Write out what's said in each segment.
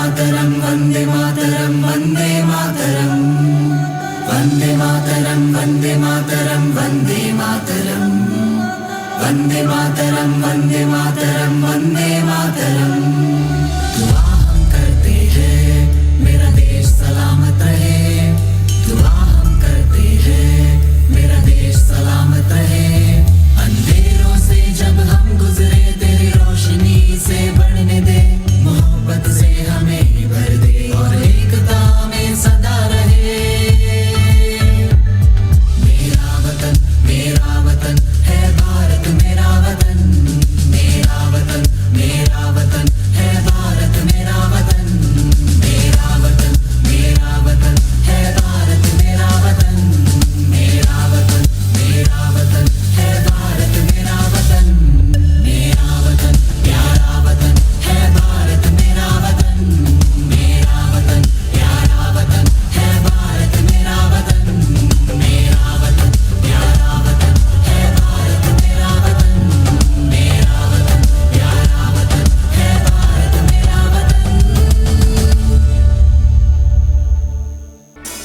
मातरम वंदे मातरम वंदे मातरम वंदे मातरम वंदे मातरम वंदे मातरम वंदे मातरम वंदे मातरम वंदे मातरम। दुआ हम करते हैं मेरा देश सलामत रहे, दुआ हम करते हैं मेरा देश सलामत रहे। अंधेरों से जब हम गुजरे तेरी रोशनी से बढ़ने दे, मोहब्बत से हमें ही भर दे और एकता में सदा रहे। मेरा वतन है भारत मेरा वतन, मेरा वतन है भारत मेरा वतन, मेरा वतन है भारत मेरा वतन, मेरा वतन है भारत मेरा वतन, मेरा वतन प्यारा वतन है भारत मेरा वतन, मेरा वतन प्यारा वतन है भारत मेरा वतन, मेरा वतन प्यारा वतन है भारत मेरा वतन, मेरा वतन प्यारा वतन है भारत मेरा वतन।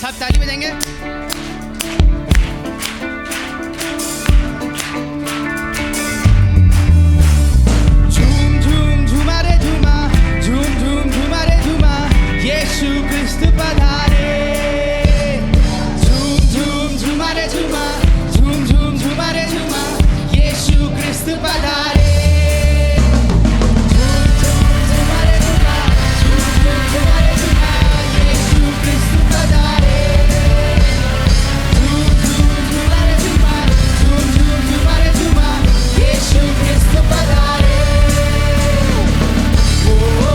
सब ताली बजाएंगे। झूम झूम झूमा रे झूमा, झूम झूम झूमा रे झूमा, यीशु क्रिस्त पधारे। झूम झूम झूमा रे झूमा, झूम झूम झूमा रे झूमा, यीशु क्रिस्त पधारे। झूम झूम झूमा रे झूमा, झूम झूम झूमा रे झूमा, यीशु क्रिस्त पधारे। झूम झूम झूमा रे झूमा, झूम झूम झूमा रे झूमा, यीशु क्रिस्त पधारे। ओ ओ ओ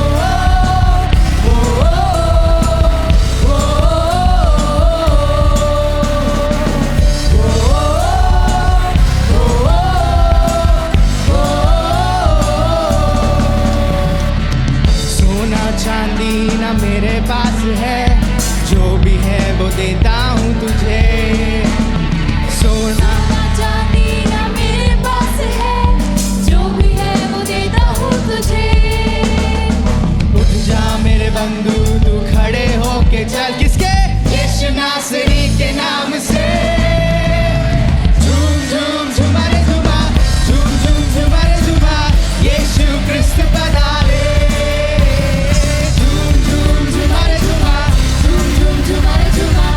सोना चांदी ना मेरे पास है, जो भी है वो देता हूँ तुझे। सोना चांदी ना मेरे पास है, जो भी है वो देता हूँ तुझे। उठ जा मेरे बंधु तू खड़े होके चल, किसके? यीशु नासरी के नाम से। झूम झूम झूमा रे झूमा, झूम झूम झूमा रे झूमा, यीशु क्रिस्त पधारे। झूम झूम झूमा रे झूमा, झूम झूम झूमा रे झूमा,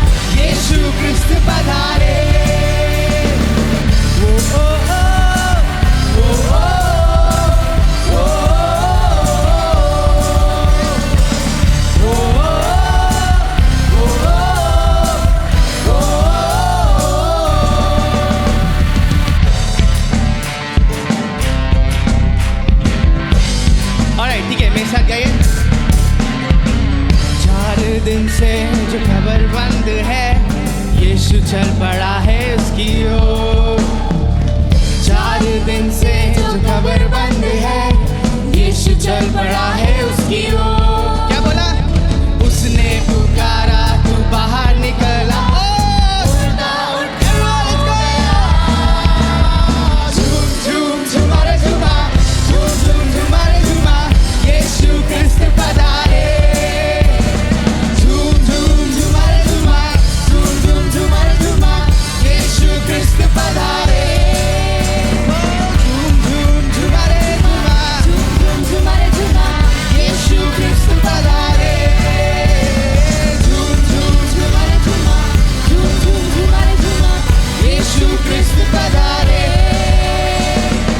यीशु क्रिस्त पधारे। ओ ओ ओ ओ ओ ऑलराइट, ठीक है, मेरे साथ गाइए। 4 दिन से जो खबर बंद है, यीशु चल पड़ा है उसकी ओर। 4 दिन से जो खबर बंद है, यीशु चल पड़ा है उसकी ओर। क्या बोला? उसने पुकारा तू बाहर निकला। ओ मुर्दा उठ, everyone, let's go! झूम झूम झूमा रे झूमा, झूम झूम झूमा रे झूमा, यीशु क्रिस्त पधारे। झूम झूम झूमा रे झूमा, झूम झूम झूमा रे झूमा, यीशु क्रिस्त पधारे। झूम झूम झूमा रे झूमा, झूम झूम झूमा रे झूमा, यीशु क्रिस्त पधारे। झूम झूम झूमा रे झूमा, झूम झूम झूमा रे झूमा, यीशु क्रिस्त पधारे।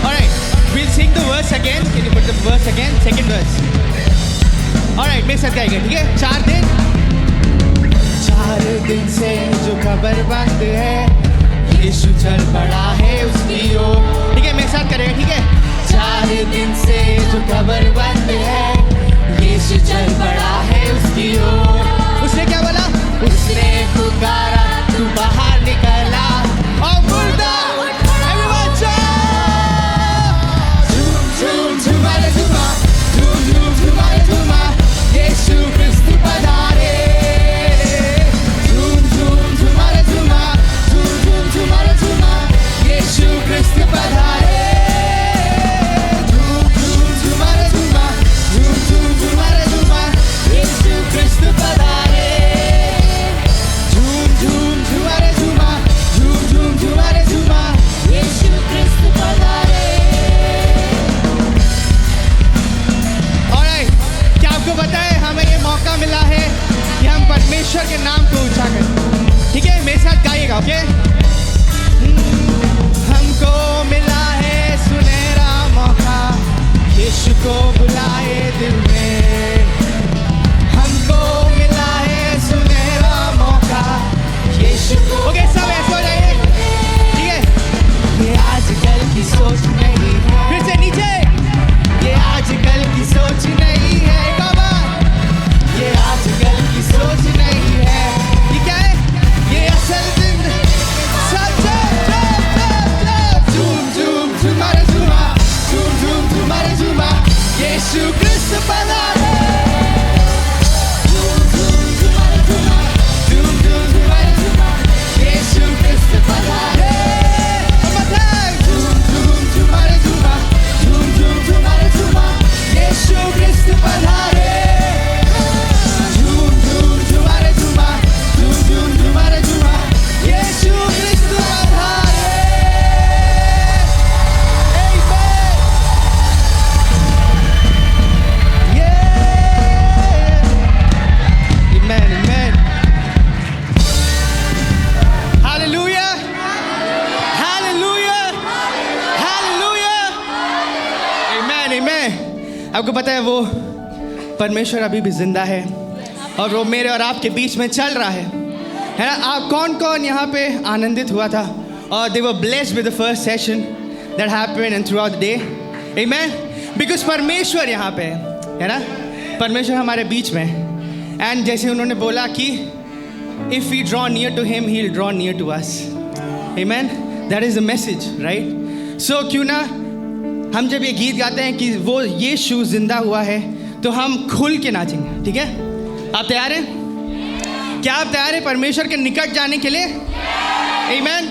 Alright, we'll sing the verse again. Can you put the verse again? Second verse. Alright, मेरे साथ गाएंगे, ठीक है? 4 दिन से जो खबर बंद है, यीशु चल पड़ा है उसकी ओर। ठीक है, मेरे साथ करेगा, ठीक है? 4 दिन से जो खबर बंद है, यीशु चल पड़ा है उसकी ओर। उसने क्या बोला? उसने पुकारा तू बाहर निकला और मुर्दा everyone jump! झूम झूम झूमा रे झूमा, झूम झूम झूमा रे झूमा, यीशु क्रिस्त पधारे। झूम झूम झूमा रे झूमा, झूम झूम झूमा रे झूमा, यीशु क्रिस्त पधारे। झूम झूम झूमा रे झूमा, झूमर झूमा यीशु क्रिस्त पधारे झूम झूमर झूमा यीशु क्रिस्त पधारे झूम झूमर झूमा यीशु क्रिस्त पधारे झूम झूमर झूमा यीशु क्रिस्त पधारे Amen, amen. Hallelujah. Hallelujah. Hallelujah. Amen, amen. आपको पता है वो परमेश्वर अभी भी जिंदा है और वो मेरे और आपके बीच में चल रहा है ना? आप कौन कौन यहाँ पे आनंदित हुआ था और they were blessed with the first session that happened and throughout the day. Amen. Because परमेश्वर यहाँ पे है ना? परमेश्वर हमारे बीच में है. And जैसे उन्होंने बोला कि if we draw near to him, he'll draw near to us. Amen. That is the message, right? So क्यों ना हम जब ये गीत गाते हैं कि वो यीशु जिंदा हुआ है तो हम खुल के नाचेंगे, ठीक है? आप तैयार हैं? क्या आप तैयार हैं परमेश्वर के निकट जाने के लिए? Amen.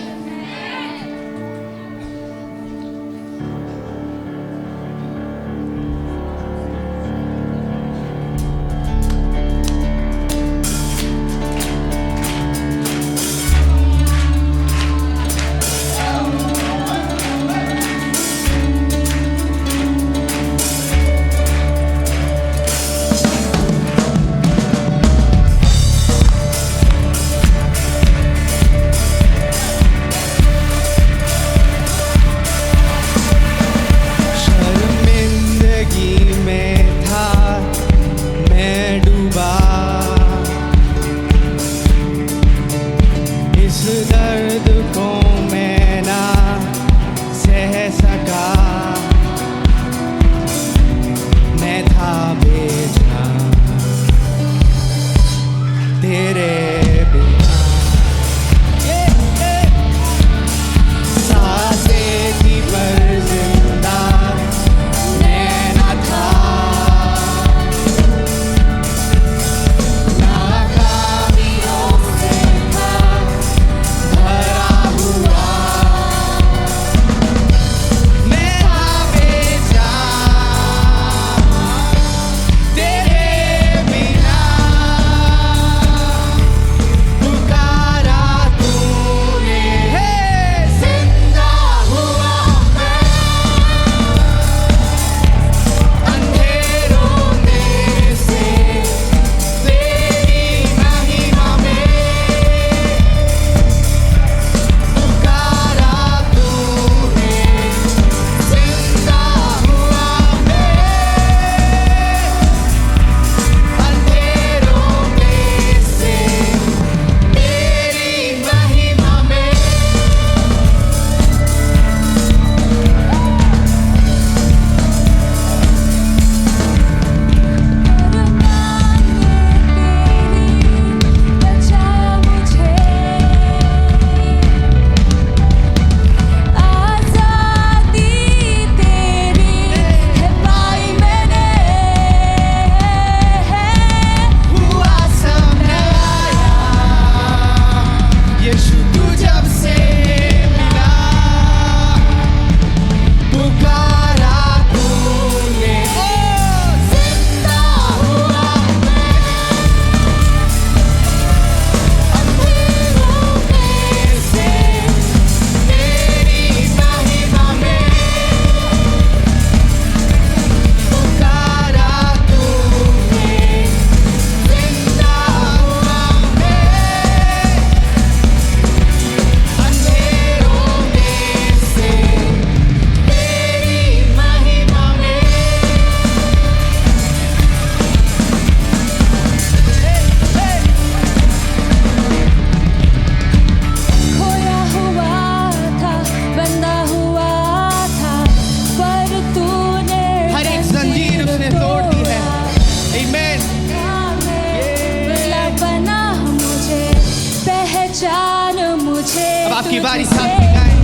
आपकी बारी साथ गाएं।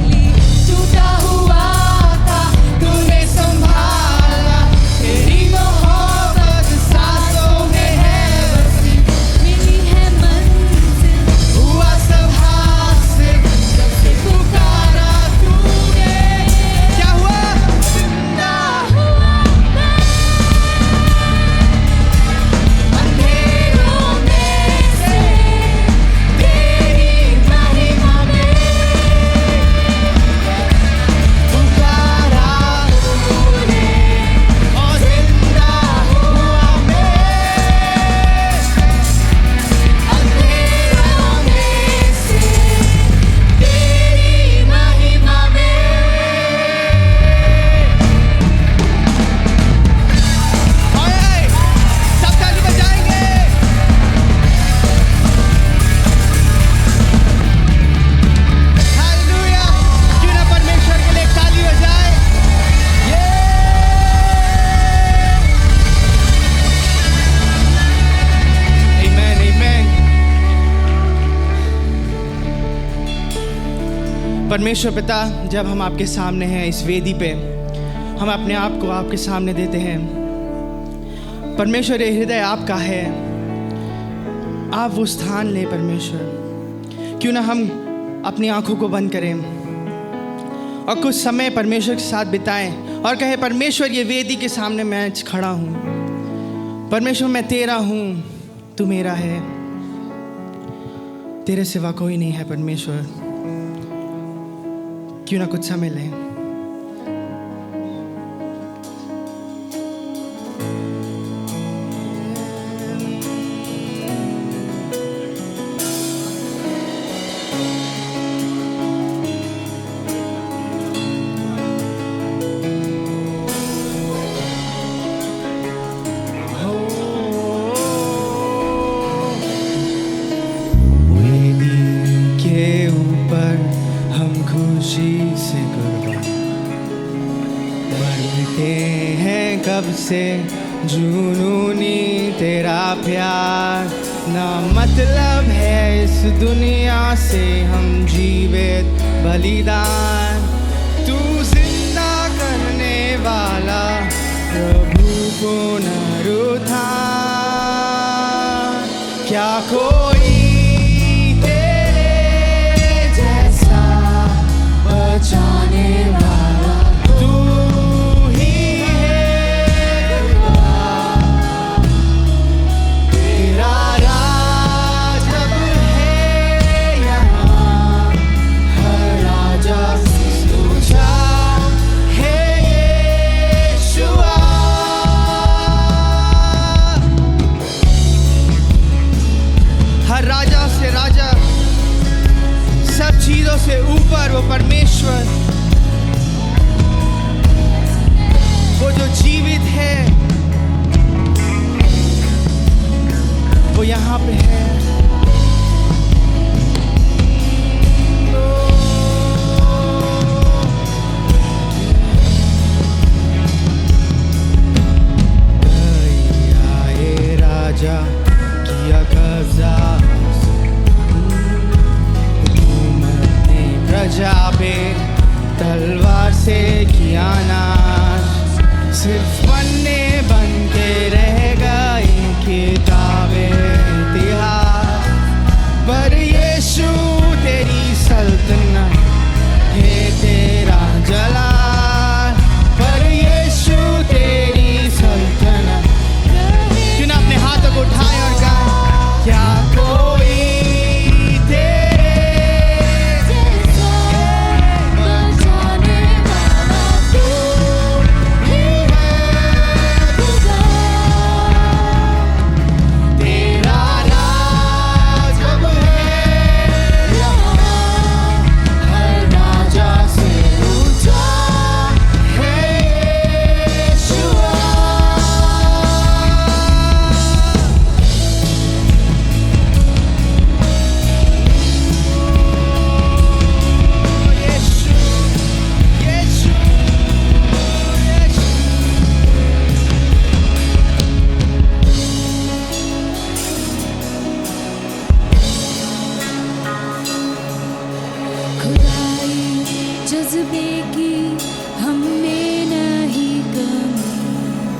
टूटा हुआ था तूने संभाला परमेश्वर पिता, जब हम आपके सामने हैं इस वेदी पे, हम अपने आप को आपके सामने देते हैं। परमेश्वर, ये हृदय आपका है, आप वो स्थान लें परमेश्वर। क्यों ना हम अपनी आंखों को बंद करें और कुछ समय परमेश्वर के साथ बिताएं और कहें, परमेश्वर ये वेदी के सामने मैं खड़ा हूँ। परमेश्वर मैं तेरा हूँ, तू मेरा है, तेरे सिवा कोई नहीं है। परमेश्वर क्यों ना कुछ समय लें। कब से जुनूनी तेरा प्यार, ना मतलब है इस दुनिया से हम जीवित बलिदान। तू जिंदा करने वाला प्रभु को न रुठा, क्या कोई तेरे जैसा बचाने वाला तू चीजों से ऊपर वो परमेश्वर, वो जो जीवित है, वो यहाँ पे है। आए राजा किया कब्जा प्रजा पे, तलवार से किया नाश, सिर्फ पन्ने बन के रह गई किताबें इतिहास। पर यीशु तेरी सल्तनत है, तेरा जलाल, पर यीशु तेरी सल्तनत। क्यों ना अपने हाथों को उठाएं और गाएं, क्या कोई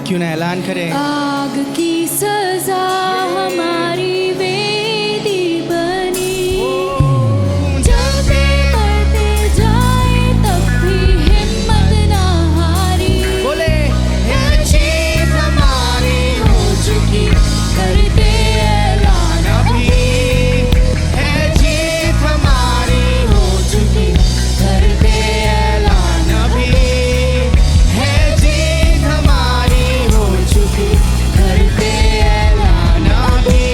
क्यों ना ऐलान करें, आग की सजा हमारी वेदी बनी, जलते बढ़ते जाए तब भी हिम्मत ना हारी। बोले है जीत हमारी हो चुकी, करते ऐलान अभी, है जीत हमारी हो चुकी, करते ऐलान अभी, है जीत हमारी हो चुकी, करते ऐलान अभी।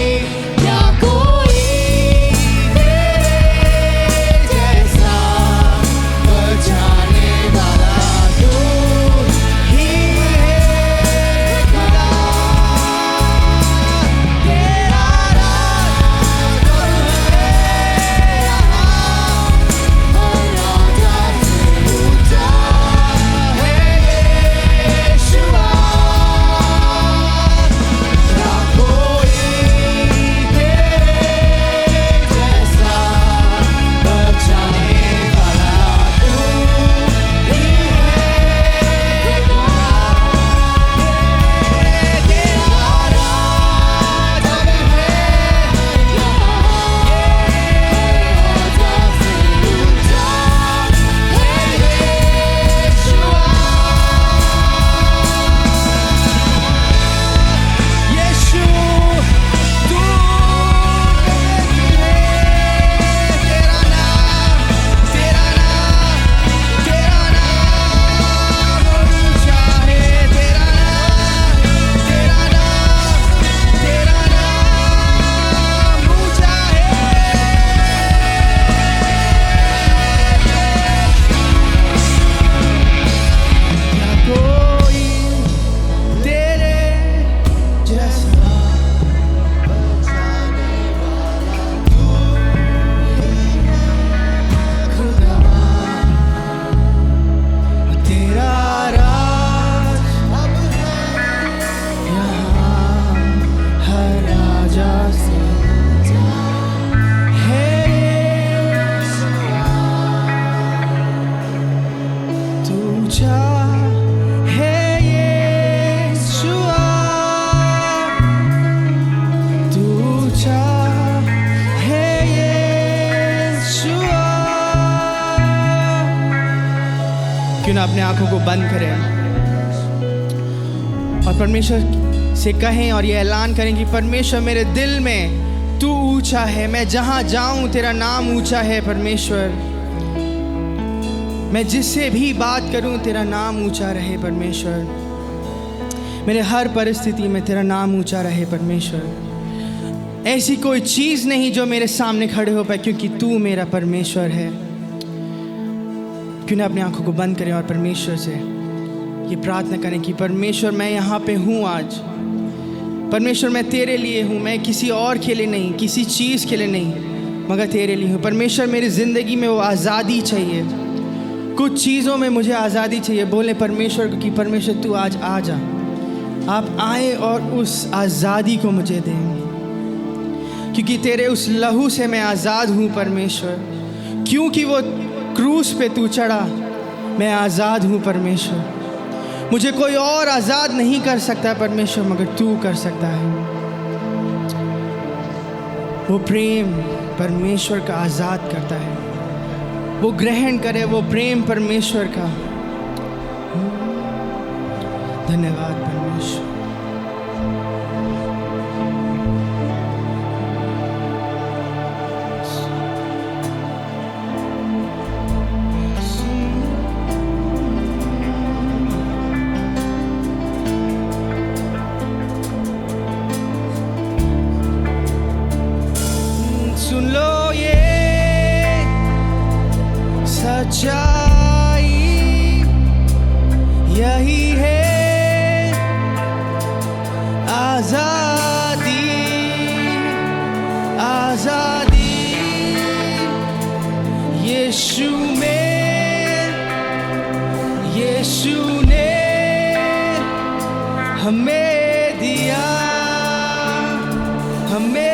अपने आंखों को बंद करें और परमेश्वर से कहें और ये ऐलान करें कि परमेश्वर मेरे दिल में तू ऊंचा है, मैं जहां जाऊं तेरा नाम ऊंचा है। परमेश्वर मैं जिससे भी बात करूं तेरा नाम ऊंचा रहे। परमेश्वर मेरे हर परिस्थिति में तेरा नाम ऊंचा रहे। परमेश्वर ऐसी कोई चीज़ नहीं जो मेरे सामने खड़े हो पाए, क्योंकि तू मेरा परमेश्वर है। क्यों ना अपनी आंखों को बंद करें और परमेश्वर से ये प्रार्थना करें कि परमेश्वर मैं यहाँ पे हूँ आज। परमेश्वर मैं तेरे लिए हूँ, मैं किसी और के लिए नहीं, किसी चीज़ के लिए नहीं, मगर तेरे लिए हूँ। परमेश्वर मेरी ज़िंदगी में वो आज़ादी चाहिए, कुछ चीज़ों में मुझे आज़ादी चाहिए। बोले परमेश्वर को कि परमेश्वर तू आज आ जा, आप आए और उस आज़ादी को मुझे दें, क्योंकि तेरे उस लहू से मैं आज़ाद हूँ। परमेश्वर क्योंकि वो क्रूस पे तू चढ़ा, मैं आज़ाद हूँ। परमेश्वर मुझे कोई और आज़ाद नहीं कर सकता है परमेश्वर, मगर तू कर सकता है। वो प्रेम परमेश्वर का आज़ाद करता है, वो ग्रहण करे वो प्रेम परमेश्वर का। धन्यवाद परमेश्वर। सुन लो ये सच्चाई, यही है आज़ादी। आज़ादी यीशु में, यीशु ने हमें दिया, हमें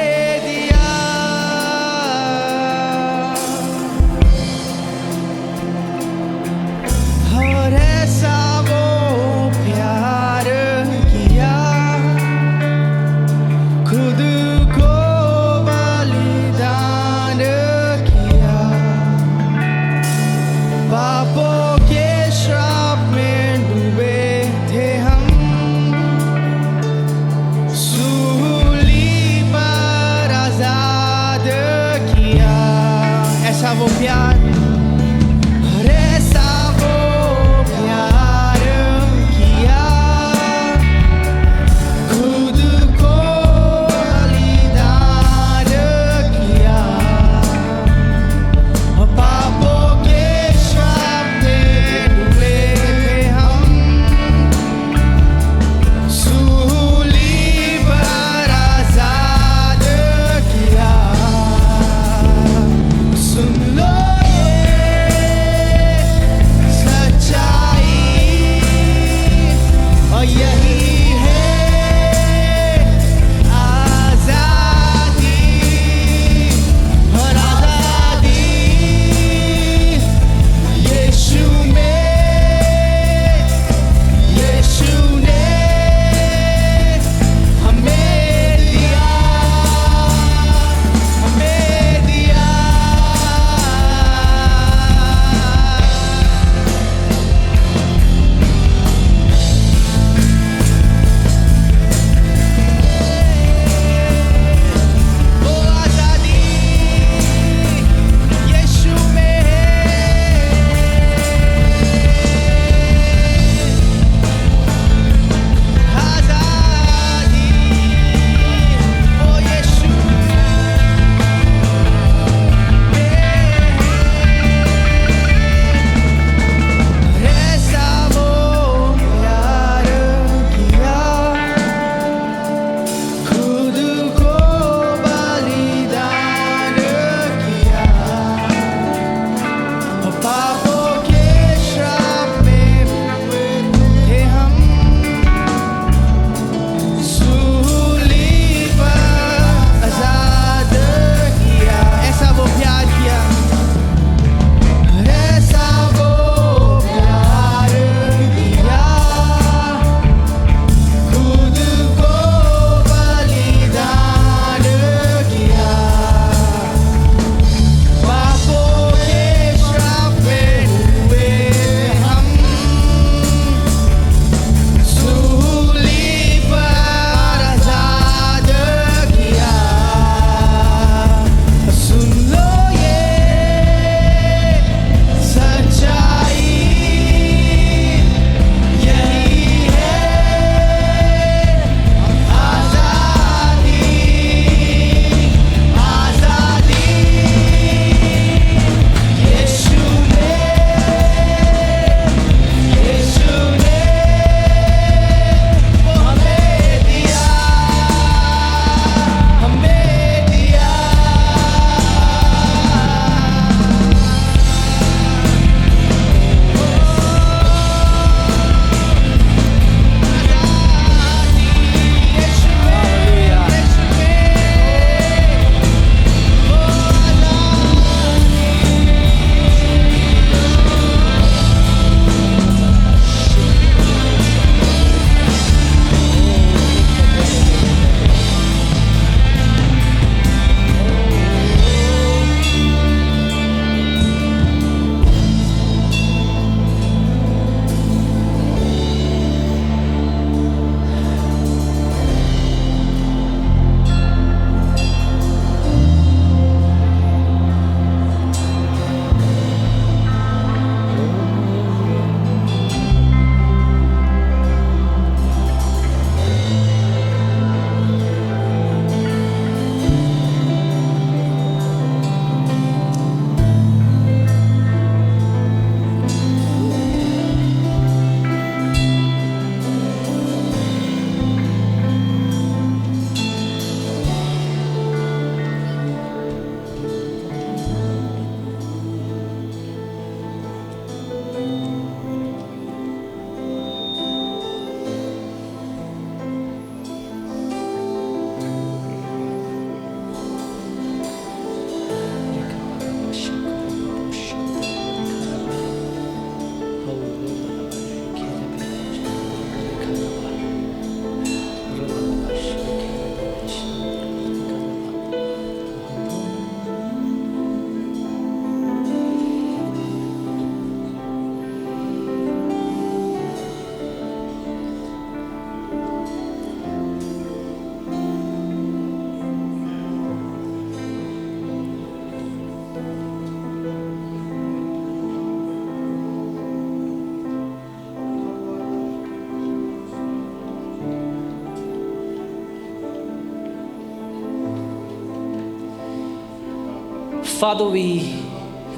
Father, we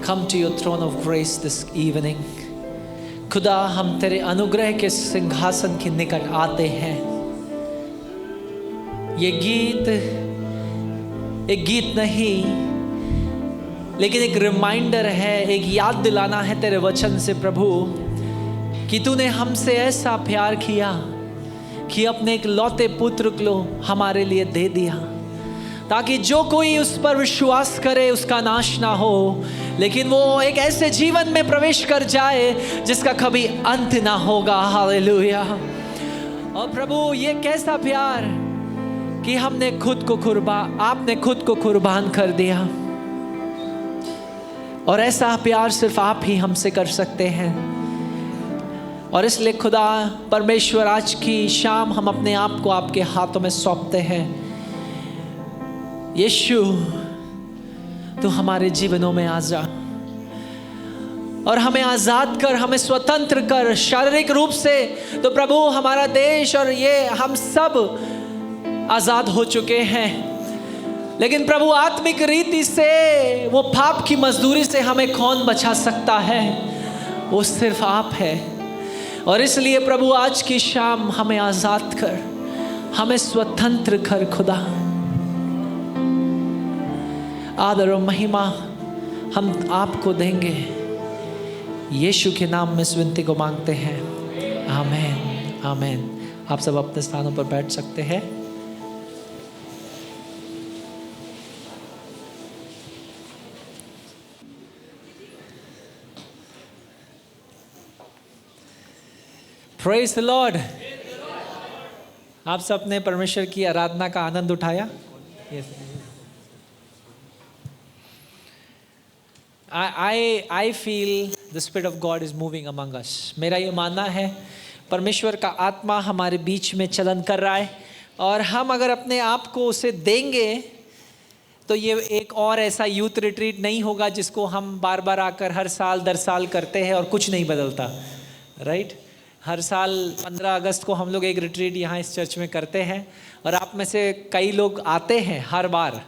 come to your throne of grace this evening. खुदा हम तेरे अनुग्रह के सिंहासन के निकट आते हैं. ये गीत एक गीत नहीं, लेकिन एक रिमाइंडर है, एक याद दिलाना है तेरे वचन से प्रभु कि तूने हमसे ऐसा प्यार किया कि अपने एक लौते पुत्र को हमारे लिए दे दिया, ताकि जो कोई उस पर विश्वास करे उसका नाश ना हो, लेकिन वो एक ऐसे जीवन में प्रवेश कर जाए जिसका कभी अंत ना होगा. हालेलुया. और प्रभु ये कैसा प्यार कि हमने आपने खुद को कुर्बान कर दिया, और ऐसा प्यार सिर्फ आप ही हमसे कर सकते हैं. और इसलिए खुदा परमेश्वर आज की शाम हम अपने आप को आपके हाथों में सौंपते हैं. यीशु तू हमारे जीवनों में आ जा और हमें आज़ाद कर, हमें स्वतंत्र कर शारीरिक रूप से. तो प्रभु हमारा देश और ये हम सब आज़ाद हो चुके हैं, लेकिन प्रभु आत्मिक रीति से वो पाप की मजदूरी से हमें कौन बचा सकता है? वो सिर्फ आप है. और इसलिए प्रभु आज की शाम हमें आज़ाद कर, हमें स्वतंत्र कर. खुदा आदर और महिमा हम आपको देंगे. यीशु के नाम में इस विनती को मांगते हैं. आमीन, आमीन. आप सब अपने स्थानों पर बैठ सकते हैं. Praise the Lord. आप सब ने परमेश्वर की आराधना का आनंद उठाया. Yes. I feel the Spirit of God is moving among us. मेरा ये मानना है परमेश्वर का आत्मा हमारे बीच में चलन कर रहा है, और हम अगर अपने आप को उसे देंगे तो ये एक और ऐसा यूथ रिट्रीट नहीं होगा जिसको हम बार बार आकर हर साल दर साल करते हैं और कुछ नहीं बदलता. राइट. हर साल 15 अगस्त को हम लोग एक रिट्रीट यहाँ इस चर्च में करते हैं, और आप में से कई लोग आते हैं हर बार.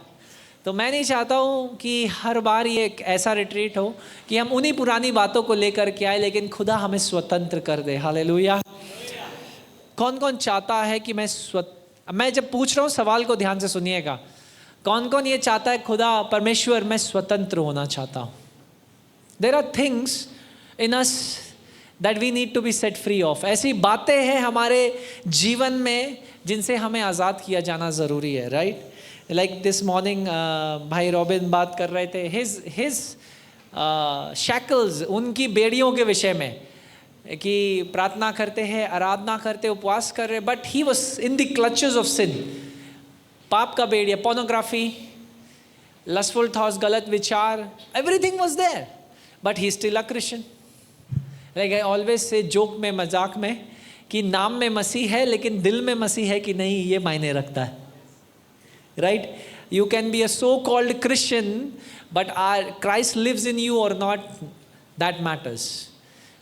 तो मैं नहीं चाहता हूँ कि हर बार ये एक ऐसा रिट्रीट हो कि हम उन्हीं पुरानी बातों को लेकर के आए, लेकिन खुदा हमें स्वतंत्र कर दे. हालेलुया. कौन कौन चाहता है कि मैं जब पूछ रहा हूँ सवाल को ध्यान से सुनिएगा. कौन कौन ये चाहता है खुदा परमेश्वर मैं स्वतंत्र होना चाहता हूँ? There are things in us that we need to be set free of. ऐसी बातें हैं हमारे जीवन में जिनसे हमें आज़ाद किया जाना ज़रूरी है. राइट. लाइक दिस मॉर्निंग भाई रॉबिन बात कर रहे थे हिज शैकल्स, उनकी बेड़ियों के विषय में, कि प्रार्थना करते हैं, आराधना करते, उपवास कर रहे, but he was in the clutches of sin. पाप का बेड़िया, पोर्नोग्राफी, लस्टफुल थॉट्स, गलत विचार, everything was there, but he still a Christian. Like I always say joke में, मजाक में, कि नाम में मसीह है लेकिन दिल में मसीह है कि नहीं, ये मायने रखता है. Right. You can be a so called Christian but Christ lives in you or not, that matters.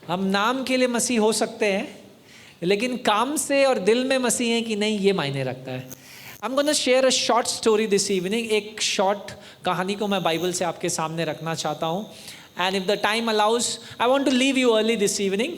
हम नाम के लिए मसीह हो सकते हैं, लेकिन काम से और दिल में मसीह है कि नहीं, ये मायने रखता है. I am gonna share a short story this evening. एक शॉर्ट कहानी को मैं बाइबल से आपके सामने रखना चाहता हूँ. And if the time allows, I want to leave you early this evening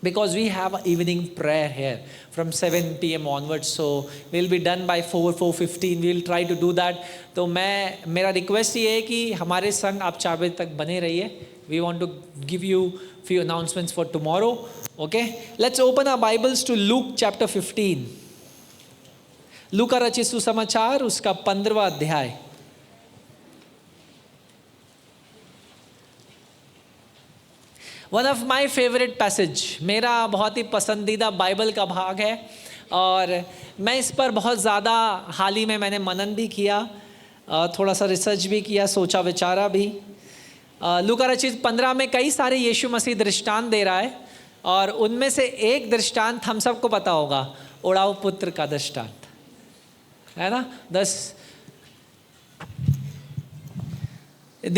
because we have an evening prayer here from 7 p.m. onwards. So we'll be done by 4:15. We'll try to do that. तो मेरा request ये है कि हमारे संग आप 4 बजे तक बने रहिए. We want to give you few announcements for tomorrow. Okay? Let's open our Bibles to Luke chapter 15. लूका रचित सुसमाचार उसका 15वां अध्याय. One of my favourite passage, मेरा बहुत ही पसंदीदा बाइबल का भाग है, और मैं इस पर बहुत ज़्यादा हाल ही में मैंने मनन भी किया, थोड़ा सा रिसर्च भी किया, सोचा विचारा भी. लूका रचित 15 में कई सारे यीशु मसीह दृष्टांत दे रहा है, और उनमें से एक दृष्टांत हम सबको पता होगा, उड़ाऊ पुत्र का दृष्टांत है ना. The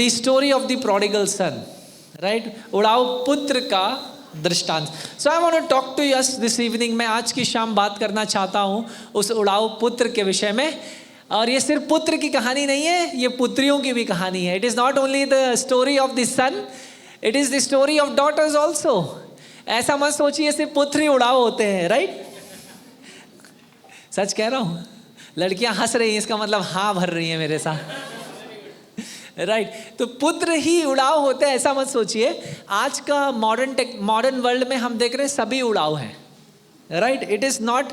story of the prodigal son. Right. उड़ाऊ पुत्र का दृष्टांत. So I want to talk to yes this evening. मैं आज की शाम बात करना चाहता हूँ उस उड़ाऊ पुत्र के विषय में. और ये सिर्फ पुत्र की कहानी नहीं है, ये पुत्रियों की भी कहानी है. It is not only the story of the son, it is the story of daughters also. ऐसा मत सोचिए सिर्फ पुत्र ही उड़ाव होते हैं, राइट? सच कह रहा हूं. लड़कियां हंस रही हैं, इसका मतलब हाँ भर रही हैं मेरे साथ, राइट? तो पुत्र ही उड़ाव होते हैं, ऐसा मत सोचिए. आज का मॉडर्न वर्ल्ड में हम देख रहे हैं सभी उड़ाव हैं, right? It is not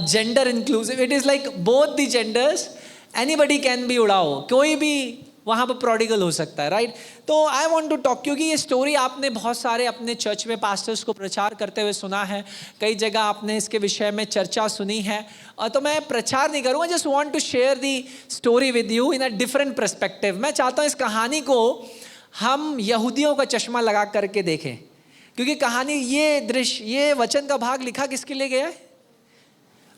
gender inclusive, it is like both the genders. Anybody can be उड़ाव, कोई भी वहाँ पर प्रोडिगल हो सकता है, राइट? तो आई वॉन्ट टू टॉक, क्योंकि ये स्टोरी आपने बहुत सारे अपने चर्च में पास्टर्स को प्रचार करते हुए सुना है, कई जगह आपने इसके विषय में चर्चा सुनी है. और तो मैं प्रचार नहीं करूँगा, just want to share the story with you in a different perspective. मैं चाहता हूँ इस कहानी को हम यहूदियों का चश्मा लगा करके देखें, क्योंकि कहानी, ये दृश्य, ये वचन का भाग लिखा किसके लिए गया है?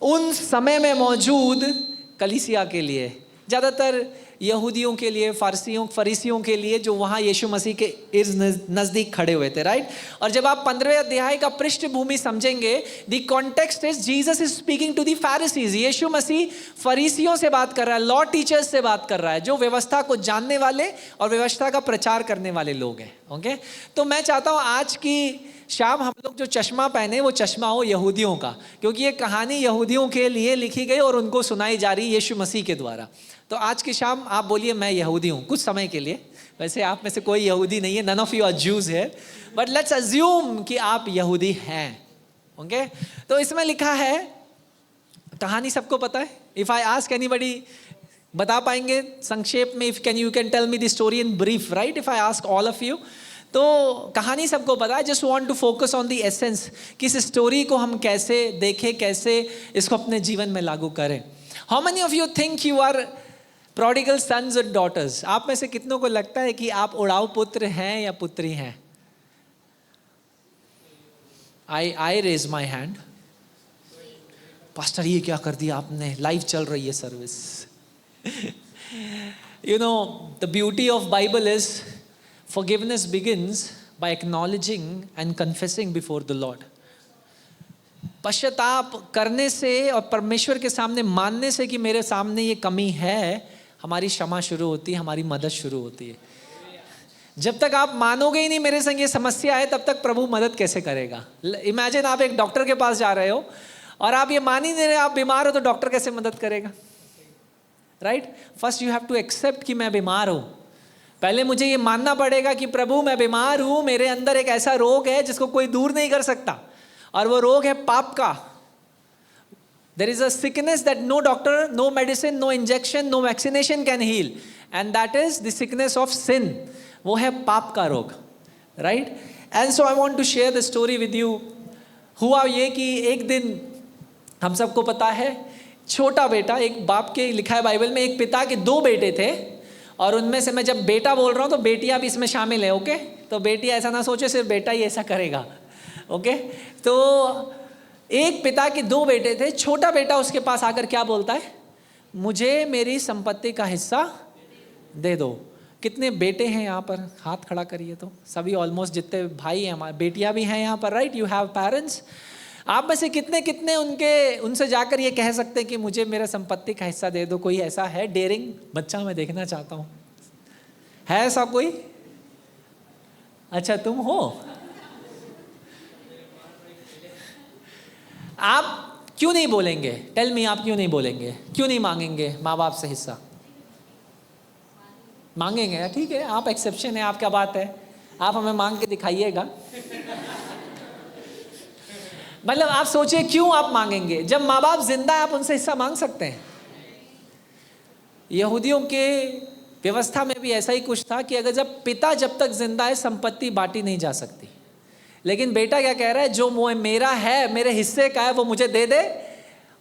उन समय में मौजूद कलीसिया के लिए, ज़्यादातर यहूदियों के लिए, फरीसियों के लिए, जो वहाँ यीशु मसीह के नज़दीक खड़े हुए थे, राइट? और जब आप 15वें अध्याय का पृष्ठभूमि समझेंगे, the context is Jesus is speaking to the Pharisees. यीशु मसीह फरीसियों से बात कर रहा है, लॉ टीचर्स से बात कर रहा है, जो व्यवस्था को जानने वाले और व्यवस्था का प्रचार करने वाले लोग हैं. ओके, तो मैं चाहता हूँ आज की शाम हम लोग जो चश्मा पहने वो चश्मा हो यहूदियों का, क्योंकि ये कहानी यहूदियों के लिए लिखी गई और उनको सुनाई जा रही यीशु मसीह के द्वारा. तो आज की शाम आप बोलिए मैं यहूदी हूँ कुछ समय के लिए. वैसे आप में से कोई यहूदी नहीं है, none of you are Jews है, बट लेट्स अज्यूम कि आप यहूदी हैं. ओके, तो इसमें लिखा है, कहानी सबको पता है. इफ आई आस्क एनीबडी, बता पाएंगे संक्षेप में? If you can tell me the story in brief, right? If I ask all of you, तो कहानी सबको पता है. Just want to focus on the essence कि इस स्टोरी को हम कैसे देखें, कैसे इसको अपने जीवन में लागू करें. How many of you think you are prodigal sons और डॉटर्स? आप में से कितनों को लगता है कि आप उड़ाऊ पुत्र हैं या पुत्री हैं? आई रेज माई हैंड. पास्टर ये क्या कर दिया आपने, लाइव चल रही है service. You know the beauty of Bible is forgiveness begins by acknowledging and confessing before the Lord. पश्चाताप करने से और परमेश्वर के सामने मानने से कि मेरे सामने ये कमी है, हमारी क्षमा शुरू होती है, हमारी मदद शुरू होती है. जब तक आप मानोगे ही नहीं मेरे संग ये समस्या है, तब तक प्रभु मदद कैसे करेगा? इमेजिन आप एक डॉक्टर के पास जा रहे हो और आप ये मान ही नहीं रहे, आप बीमार हो, तो डॉक्टर कैसे मदद करेगा? Right? First you have to accept कि मैं बीमार हूँ. पहले मुझे ये मानना पड़ेगा कि प्रभु मैं बीमार हूँ, मेरे अंदर एक ऐसा रोग है जिसको कोई दूर नहीं कर सकता, और वो रोग है पाप का. There is a sickness that no doctor, no medicine, no injection, no vaccination can heal, and that is the sickness of sin. वो है पाप का रोग, right? And so I want to share the story with you. हुआ ये कि एक दिन, हम सबको पता है, छोटा बेटा, एक बाप के, लिखा है बाइबल में, एक पिता के 2 बेटे थे, और उनमें से मैं जब बेटा बोल रहा हूँ तो बेटियाँ भी इसमें शामिल है. ओके, तो बेटी ऐसा ना सोचे सिर्फ बेटा ही ऐसा करेगा. ओके, तो एक पिता के 2 बेटे थे. छोटा बेटा उसके पास आकर क्या बोलता है? मुझे मेरी संपत्ति का हिस्सा दे दो. कितने बेटे हैं यहाँ पर? हाथ खड़ा करिए. तो सभी, ऑलमोस्ट जितने भाई हैं हमारे, बेटियाँ भी हैं यहाँ पर, राइट? You have parents. आप में से कितने उनसे जाकर ये कह सकते हैं कि मुझे मेरा संपत्ति का हिस्सा दे दो? कोई ऐसा है डेयरिंग बच्चा? मैं देखना चाहता हूँ. है ऐसा कोई? अच्छा, तुम हो. आप क्यों नहीं बोलेंगे? टेल मी, आप क्यों नहीं बोलेंगे? क्यों नहीं मांगेंगे माँ बाप से हिस्सा? मांगेंगे, ठीक है, आप एक्सेप्शन है, आपका बात है, आप हमें मांग के दिखाइएगा. मतलब आप सोचिए क्यों आप मांगेंगे? जब माँ बाप जिंदा है आप उनसे हिस्सा मांग सकते हैं. यहूदियों के व्यवस्था में भी ऐसा ही कुछ था कि अगर पिता जब तक जिंदा है संपत्ति बांटी नहीं जा सकती. लेकिन बेटा क्या कह रहा है? जो मेरा है, मेरे हिस्से का है, वो मुझे दे दे.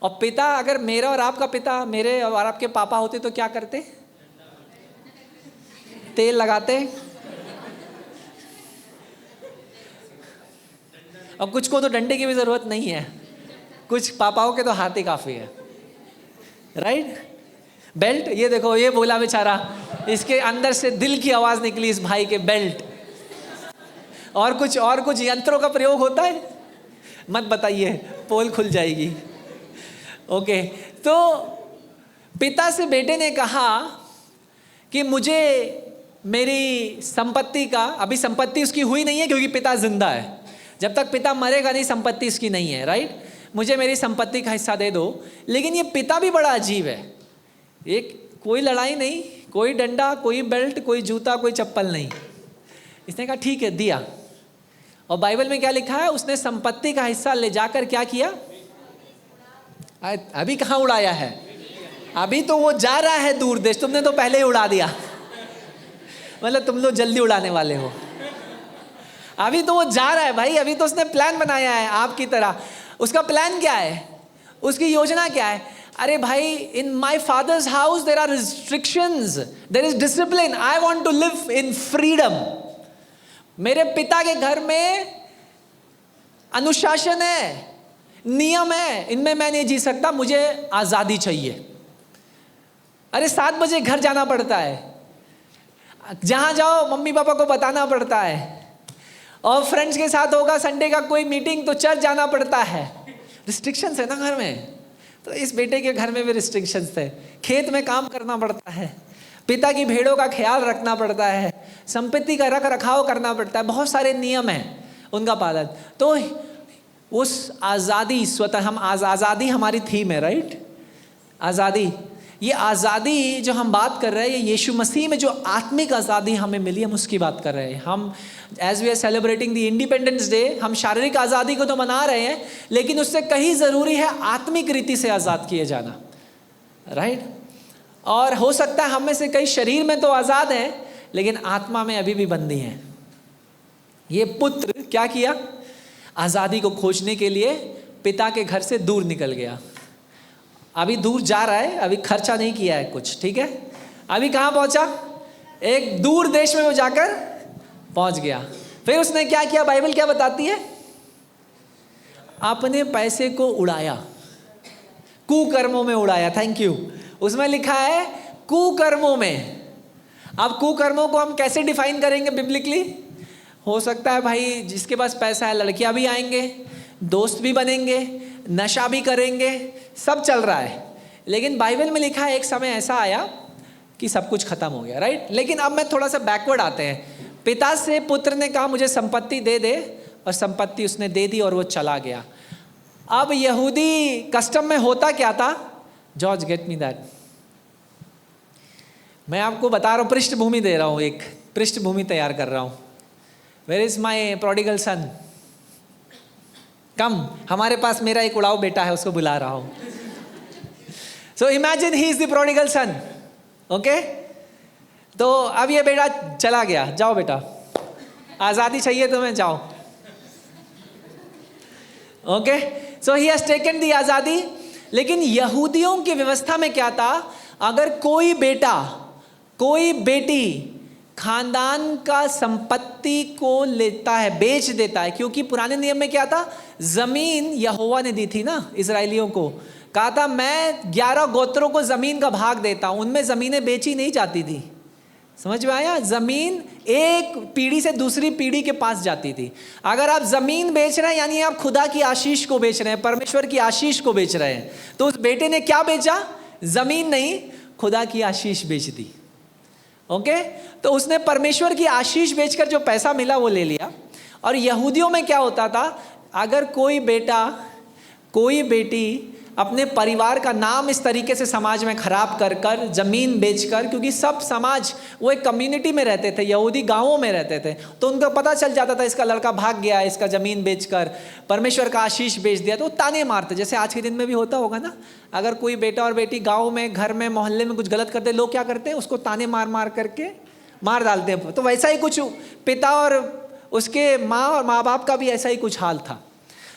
और पिता, अगर मेरा और आपका पिता, मेरे और आपके पापा होते तो क्या करते? तेल लगाते. अब कुछ को तो डंडे की भी जरूरत नहीं है, कुछ पापाओं के तो हाथ ही काफी है, राइट? बेल्ट, ये देखो, ये बोला बेचारा, इसके अंदर से दिल की आवाज निकली इस भाई के, बेल्ट. और कुछ यंत्रों का प्रयोग होता है? मत बताइए, पोल खुल जाएगी. ओके, तो पिता से बेटे ने कहा कि मुझे मेरी संपत्ति का, अभी संपत्ति उसकी हुई नहीं है क्योंकि पिता जिंदा है, जब तक पिता मरेगा नहीं संपत्ति इसकी नहीं है, राइट। मुझे मेरी संपत्ति का हिस्सा दे दो। लेकिन ये पिता भी बड़ा अजीब है, एक कोई लड़ाई नहीं, कोई डंडा, कोई बेल्ट, कोई जूता, कोई चप्पल नहीं। इसने कहा ठीक है, दिया। और बाइबल में क्या लिखा है, उसने संपत्ति का हिस्सा ले जाकर क्या किया, अभी कहाँ उड़ाया है, अभी तो वो जा रहा है दूर देश, तुमने तो पहले ही उड़ा दिया। मतलब तुम लोग जल्दी उड़ाने वाले हो, अभी तो वो जा रहा है भाई, अभी तो उसने प्लान बनाया है आपकी तरह। उसका प्लान क्या है, उसकी योजना क्या है? अरे भाई, in my father's house there are restrictions, there is discipline, I want to live in freedom. मेरे पिता के घर में अनुशासन है, नियम है, इनमें मैं नहीं जी सकता, मुझे आज़ादी चाहिए। अरे 7 बजे घर जाना पड़ता है, जहाँ जाओ मम्मी पापा को बताना पड़ता है, और फ्रेंड्स के साथ होगा संडे का कोई मीटिंग तो चर्च जाना पड़ता है। रिस्ट्रिक्शंस है ना घर में। तो इस बेटे के घर में भी रिस्ट्रिक्शंस थे, खेत में काम करना पड़ता है, पिता की भेड़ों का ख्याल रखना पड़ता है, संपत्ति का रख रखाव करना पड़ता है, बहुत सारे नियम हैं उनका पालन। तो उस आज़ादी, स्वतः हम आज़ादी हमारी थीम है, राइट। आज़ादी, ये आज़ादी जो हम बात कर रहे हैं, ये यीशु मसीह में जो आत्मिक आज़ादी हमें मिली, हम उसकी बात कर रहे हैं। हम as we are celebrating the Independence Day, हम शारीरिक आज़ादी को तो मना रहे हैं, लेकिन उससे कहीं ज़रूरी है आत्मिक रीति से आज़ाद किए जाना, राइट। और हो सकता है हम में से कई शरीर में तो आज़ाद हैं, लेकिन आत्मा में अभी भी बंदी हैं। ये पुत्र क्या किया, आज़ादी को खोजने के लिए पिता के घर से दूर निकल गया। अभी दूर जा रहा है, अभी खर्चा नहीं किया है कुछ, ठीक है। अभी कहाँ पहुँचा, एक दूर देश में वो जाकर पहुँच गया। फिर उसने क्या किया, बाइबल क्या बताती है, अपने पैसे को उड़ाया, कुकर्मों में उड़ाया। Thank you. उसमें लिखा है कुकर्मों में। अब कुकर्मों को हम कैसे डिफाइन करेंगे बिब्लिकली? हो सकता है भाई जिसके पास पैसा है, लड़कियां भी आएंगे, दोस्त भी बनेंगे, नशा भी करेंगे, सब चल रहा है। लेकिन बाइबल में लिखा है एक समय ऐसा आया कि सब कुछ खत्म हो गया, राइट। लेकिन अब मैं थोड़ा सा बैकवर्ड आते हैं। पिता से पुत्र ने कहा मुझे संपत्ति दे दे, और संपत्ति उसने दे दी और वो चला गया। अब यहूदी कस्टम में होता क्या था, जॉर्ज गेट मी दैट, मैं आपको बता रहा हूँ, पृष्ठभूमि दे रहा हूँ, एक पृष्ठभूमि तैयार कर रहा हूँ। Where is my prodigal son, come, हमारे पास मेरा एक उड़ाऊ बेटा है, उसको बुला रहा हूँ। So imagine he is the prodigal sun, okay. तो अब ये बेटा चला गया, जाओ बेटा, आज़ादी चाहिए तुम्हें, जाओ, okay. So he has taken the आज़ादी। लेकिन यहूदियों की व्यवस्था में क्या था, अगर कोई बेटा, कोई बेटी खानदान का संपत्ति को लेता है, बेच देता है, क्योंकि पुराने नियम में क्या था, जमीन यहोवा ने दी थी ना इजराइलियों को, कहा था मैं 11 गोत्रों को जमीन का भाग देता हूं, उनमें जमीनें बेची नहीं जाती थी। समझ में आया, जमीन एक पीढ़ी से दूसरी पीढ़ी के पास जाती थी। अगर आप जमीन बेच रहे हैं यानी आप खुदा की आशीष को बेच रहे हैं, परमेश्वर की आशीष को बेच रहे हैं। तो उस बेटे ने क्या बेचा, जमीन नहीं, खुदा की आशीष बेच दी, ओके। तो उसने परमेश्वर की आशीष बेचकर जो पैसा मिला वो ले लिया। और यहूदियों में क्या होता था, अगर कोई बेटा, कोई बेटी अपने परिवार का नाम इस तरीके से समाज में खराब कर कर, जमीन बेचकर, क्योंकि सब समाज वो एक कम्युनिटी में रहते थे, यहूदी गांवों में रहते थे, तो उनको पता चल जाता था इसका लड़का भाग गया, इसका जमीन बेचकर परमेश्वर का आशीष बेच दिया, तो वो ताने मारते। जैसे आज के दिन में भी होता होगा ना, अगर कोई बेटा और बेटी गाँव में, घर में, मोहल्ले में कुछ गलत करते, लोग क्या करते हैं, उसको ताने मार मार करके मार डालते हैं। तो वैसा ही कुछ पिता और उसके माँ और माँ बाप का भी ऐसा ही कुछ हाल था।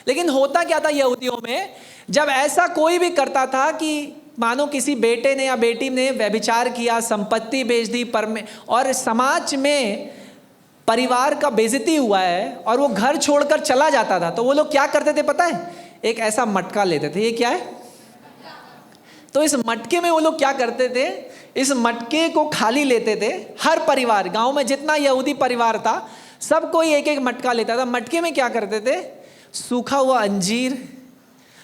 लेकिन होता क्या था यहूदियों में, जब ऐसा कोई भी करता था कि मानो किसी बेटे ने या बेटी ने व्यभिचार किया, संपत्ति बेच दी, और समाज में परिवार का बेइज्जती हुआ है और वो घर छोड़कर चला जाता था, तो वो लोग क्या करते थे पता है, एक ऐसा मटका लेते थे। ये क्या है, तो इस मटके में वो लोग क्या करते थे, इस मटके को खाली लेते थे। हर परिवार, गांव में जितना यहूदी परिवार था, सब कोई एक एक मटका लेता था। मटके में क्या करते थे, सूखा हुआ अंजीर,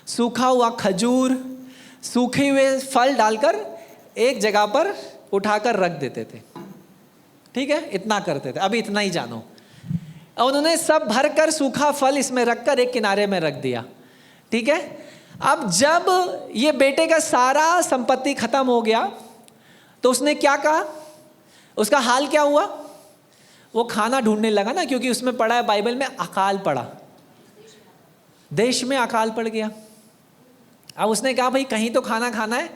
सूखा हुआ खजूर, सूखे हुए फल डालकर एक जगह पर उठाकर रख देते थे, ठीक है, इतना करते थे, अभी इतना ही जानो। और उन्होंने सब भरकर सूखा फल इसमें रखकर एक किनारे में रख दिया, ठीक है। अब जब ये बेटे का सारा संपत्ति खत्म हो गया तो उसने क्या कहा, उसका हाल क्या हुआ, वो खाना ढूंढने लगा ना, क्योंकि उसमें पढ़ा है बाइबल में अकाल पड़ा, देश में अकाल पड़ गया। अब उसने कहा भाई कहीं तो खाना खाना है,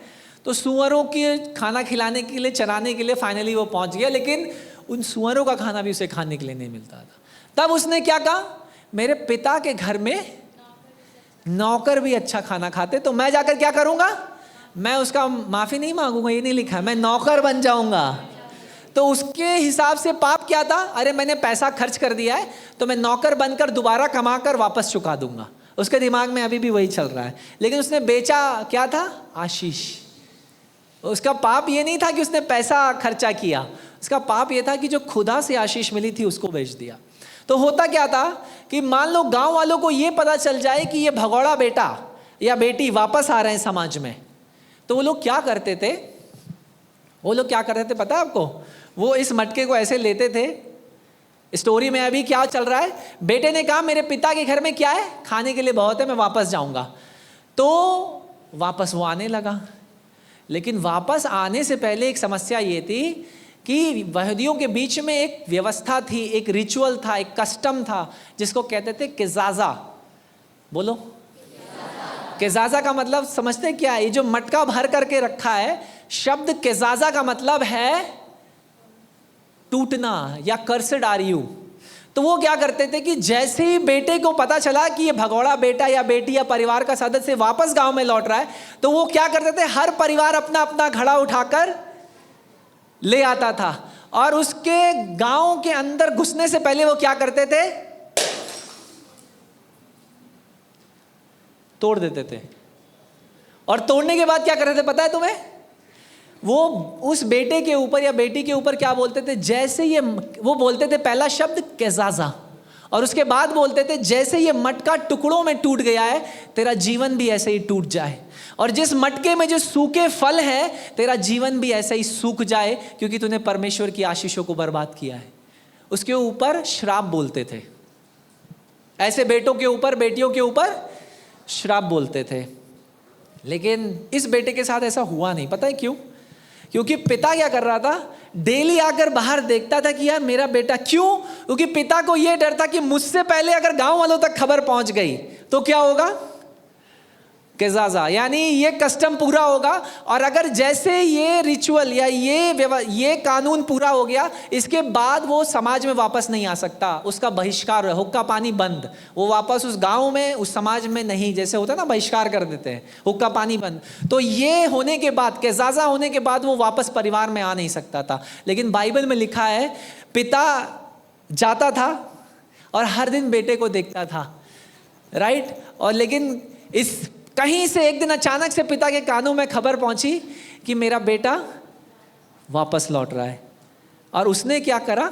तो सुअरों के खाना खिलाने के लिए, चराने के लिए फाइनली वो पहुंच गया, लेकिन उन सुअरों का खाना भी उसे खाने के लिए नहीं मिलता था। तब उसने क्या कहा, मेरे पिता के घर में नौकर भी अच्छा खाना खाते, तो मैं जाकर क्या करूंगा, मैं उसका माफी नहीं मांगूंगा, ये नहीं लिखा है, मैं नौकर बन जाऊंगा। तो उसके हिसाब से पाप क्या था, अरे मैंने पैसा खर्च कर दिया है तो मैं नौकर बनकर दोबारा कमाकर वापस चुका दूंगा। उसके दिमाग में अभी भी वही चल रहा है। लेकिन उसने बेचा क्या था, आशीष। उसका पाप ये नहीं था कि उसने पैसा खर्चा किया, उसका पाप ये था कि जो खुदा से आशीष मिली थी उसको बेच दिया। तो होता क्या था कि मान लो गांव वालों को ये पता चल जाए कि ये भगौड़ा बेटा या बेटी वापस आ रहे हैं समाज में, तो वो लोग क्या करते थे, पता है आपको, वो इस मटके को ऐसे लेते थे। स्टोरी में अभी क्या चल रहा है, बेटे ने कहा मेरे पिता के घर में क्या है, खाने के लिए बहुत है, मैं वापस जाऊंगा। तो वापस वो आने लगा, लेकिन वापस आने से पहले एक समस्या ये थी कि यहूदियों के बीच में एक व्यवस्था थी, एक रिचुअल था, एक कस्टम था, जिसको कहते थे किजाजा। बोलो, किजाजा का मतलब समझते क्या है, ये जो मटका भर करके रखा है, शब्द किजाजा का मतलब है टूटना या कर्सड आर यू। तो वो क्या करते थे कि जैसे ही बेटे को पता चला कि ये भगौड़ा बेटा या बेटी या परिवार का सदस्य वापस गांव में लौट रहा है, तो वो क्या करते थे, हर परिवार अपना अपना घड़ा उठाकर ले आता था, और उसके गांव के अंदर घुसने से पहले वो क्या करते थे, तोड़ देते थे। और तोड़ने के बाद क्या करते थे पता है तुम्हें, वो उस बेटे के ऊपर या बेटी के ऊपर क्या बोलते थे, जैसे ये, वो बोलते थे पहला शब्द केजाजा, और उसके बाद बोलते थे जैसे ये मटका टुकड़ों में टूट गया है, तेरा जीवन भी ऐसे ही टूट जाए, और जिस मटके में जो सूखे फल है, तेरा जीवन भी ऐसे ही सूख जाए, क्योंकि तूने परमेश्वर की आशीषों को बर्बाद किया है। उसके ऊपर श्राप बोलते थे, ऐसे बेटों के ऊपर, बेटियों के ऊपर श्राप बोलते थे। लेकिन इस बेटे के साथ ऐसा हुआ नहीं। पता है क्यों? क्योंकि पिता क्या कर रहा था, डेली आकर बाहर देखता था कि यार मेरा बेटा, क्यों? क्योंकि पिता को यह डर था कि मुझसे पहले अगर गांव वालों तक खबर पहुंच गई तो क्या होगा, केजाजा, यानी ये कस्टम पूरा होगा। और अगर जैसे ये रिचुअल या ये कानून पूरा हो गया, इसके बाद वो समाज में वापस नहीं आ सकता, उसका बहिष्कार, हुक्का पानी बंद, वो वापस उस गांव में, उस समाज में नहीं, जैसे होता है ना बहिष्कार कर देते हैं, हुक्का पानी बंद। तो ये होने के बाद, केजाजा होने के बाद वो वापस परिवार में आ नहीं सकता था। लेकिन बाइबल में लिखा है पिता जाता था और हर दिन बेटे को देखता था, राइट। और लेकिन इस कहीं से एक दिन अचानक से पिता के कानों में खबर पहुंची कि मेरा बेटा वापस लौट रहा है। और उसने क्या करा,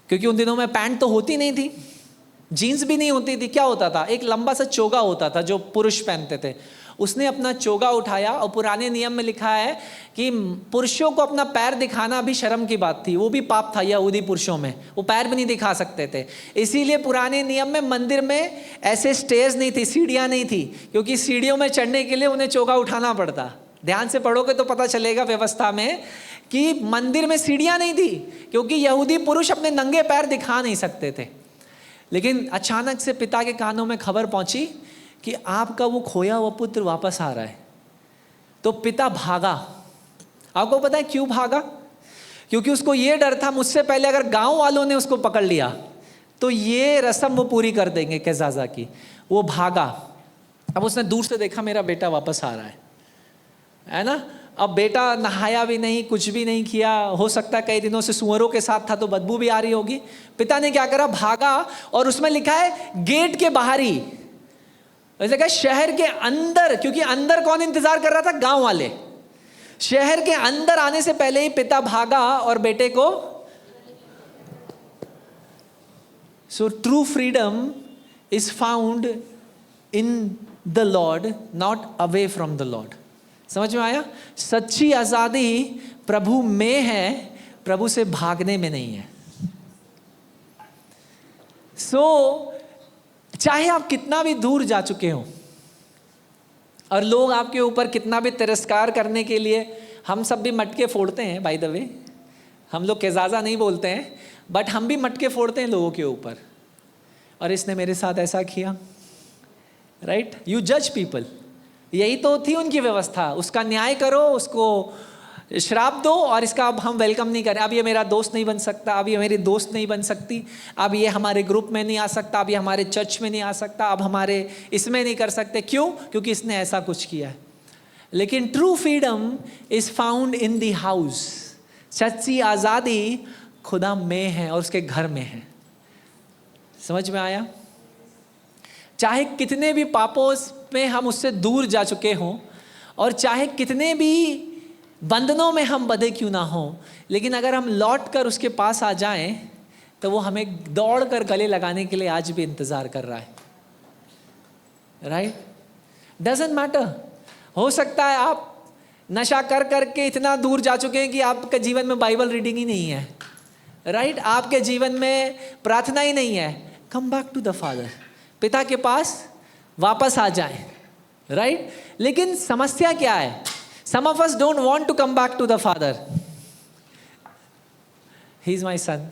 क्योंकि उन दिनों में पैंट तो होती नहीं थी, जीन्स भी नहीं होती थी, क्या होता था, एक लंबा सा चोगा होता था जो पुरुष पहनते थे। उसने अपना चोगा उठाया, और पुराने नियम में लिखा है कि पुरुषों को अपना पैर दिखाना भी शर्म की बात थी, वो भी पाप था यहूदी पुरुषों में, वो पैर भी नहीं दिखा सकते थे। इसीलिए पुराने नियम में मंदिर में ऐसे स्टेज नहीं थी, सीढ़ियाँ नहीं थी, क्योंकि सीढ़ियों में चढ़ने के लिए उन्हें चोगा उठाना पड़ता। ध्यान से पढ़ोगे तो पता चलेगा व्यवस्था में कि मंदिर में सीढ़ियाँ नहीं थी, क्योंकि यहूदी पुरुष अपने नंगे पैर दिखा नहीं सकते थे। लेकिन अचानक से पिता के कानों में खबर पहुंची कि आपका वो खोया हुआ पुत्र वापस आ रहा है। तो पिता भागा। आपको पता है क्यों भागा? क्योंकि उसको ये डर था, मुझसे पहले अगर गांव वालों ने उसको पकड़ लिया तो ये रस्म वो पूरी कर देंगे केजाजा की। वो भागा। अब उसने दूर से देखा मेरा बेटा वापस आ रहा है ना। अब बेटा नहाया भी नहीं, कुछ भी नहीं किया, हो सकता है कई दिनों से सुअरों के साथ था तो बदबू भी आ रही होगी। पिता ने क्या करा, भागा, और उसमें लिखा है गेट के बाहरी, वैसे कहा शहर के अंदर, क्योंकि अंदर कौन इंतजार कर रहा था, गांव वाले। शहर के अंदर आने से पहले ही पिता भागा और बेटे को। So true freedom is found in the Lord, not away from the Lord. समझ में आया? सच्ची आजादी प्रभु में है, प्रभु से भागने में नहीं है। चाहे आप कितना भी दूर जा चुके हो और लोग आपके ऊपर कितना भी तिरस्कार करने के लिए, हम सब भी मटके फोड़ते हैं बाय द वे, हम लोग केजाजा नहीं बोलते हैं, बट हम भी मटके फोड़ते हैं लोगों के ऊपर। और इसने मेरे साथ ऐसा किया, राइट? यू जज पीपल, यही तो थी उनकी व्यवस्था, उसका न्याय करो, उसको श्राप दो, और इसका अब हम वेलकम नहीं करें। अब ये मेरा दोस्त नहीं बन सकता, अब ये मेरी दोस्त नहीं बन सकती, अब ये हमारे ग्रुप में नहीं आ सकता, अब ये हमारे चर्च में नहीं आ सकता, अब हमारे इसमें नहीं कर सकते। क्यों? क्योंकि इसने ऐसा कुछ किया है। लेकिन true freedom is found in the house. सच्ची आज़ादी खुदा में है और उसके घर में है। समझ में आया? चाहे कितने भी पापों में हम उससे दूर जा चुके हों, और चाहे कितने भी बंधनों में हम बंधे क्यों ना हों, लेकिन अगर हम लौट कर उसके पास आ जाएं, तो वो हमें दौड़ कर गले लगाने के लिए आज भी इंतज़ार कर रहा है। राइट? Doesn't matter. हो सकता है आप नशा कर करके इतना दूर जा चुके हैं कि आपके जीवन में बाइबल रीडिंग ही नहीं है, राइट? आपके जीवन में प्रार्थना ही नहीं है। Come back to the father, पिता के पास वापस आ जाएं, राइट? लेकिन समस्या क्या है? Some of us don't want to come back to the Father. He is my son.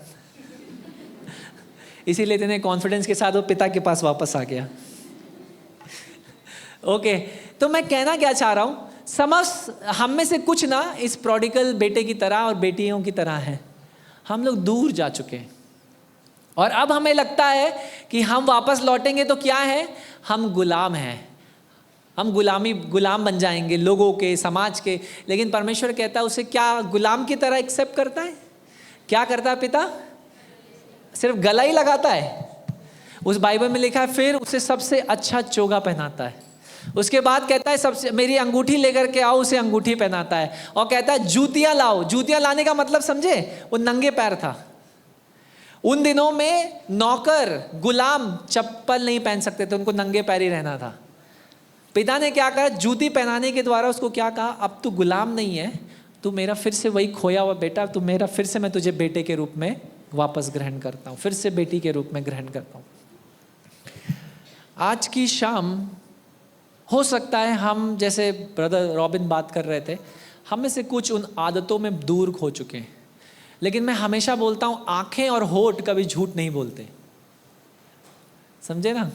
इसीलिए इतने कॉन्फिडेंस के साथ वो पिता के पास वापस आ गया। ओके, तो मैं कहना क्या चाह रहा हूं, हम में से कुछ ना इस प्रोडिगल बेटे की तरह और बेटियों की तरह हैं। हम लोग दूर जा चुके हैं और अब हमें लगता है कि हम वापस लौटेंगे तो क्या है, हम गुलाम हैं, हम गुलाम बन जाएंगे लोगों के, समाज के। लेकिन परमेश्वर कहता है उसे क्या गुलाम की तरह एक्सेप्ट करता है? क्या करता है पिता? सिर्फ गला ही लगाता है। उस बाइबल में लिखा है फिर उसे सबसे अच्छा चोगा पहनाता है। उसके बाद कहता है सबसे मेरी अंगूठी लेकर के आओ, उसे अंगूठी पहनाता है और कहता है जूतियां लाओ। जूतियां लाने का मतलब समझे? वो नंगे पैर था। उन दिनों में नौकर, गुलाम चप्पल नहीं पहन सकते थे, उनको नंगे पैर ही रहना था। पिता ने क्या कहा? जूती पहनाने के द्वारा उसको क्या कहा? अब तू गुलाम नहीं है, तू मेरा फिर से वही खोया हुआ बेटा, तू मेरा फिर से, मैं तुझे बेटे के रूप में वापस ग्रहण करता हूँ, फिर से बेटी के रूप में ग्रहण करता हूँ। आज की शाम हो सकता है हम, जैसे ब्रदर रॉबिन बात कर रहे थे, हम में से कुछ उन आदतों में दूर हो चुके हैं। लेकिन मैं हमेशा बोलता हूँ आंखें और होठ कभी झूठ नहीं बोलते। समझे ना?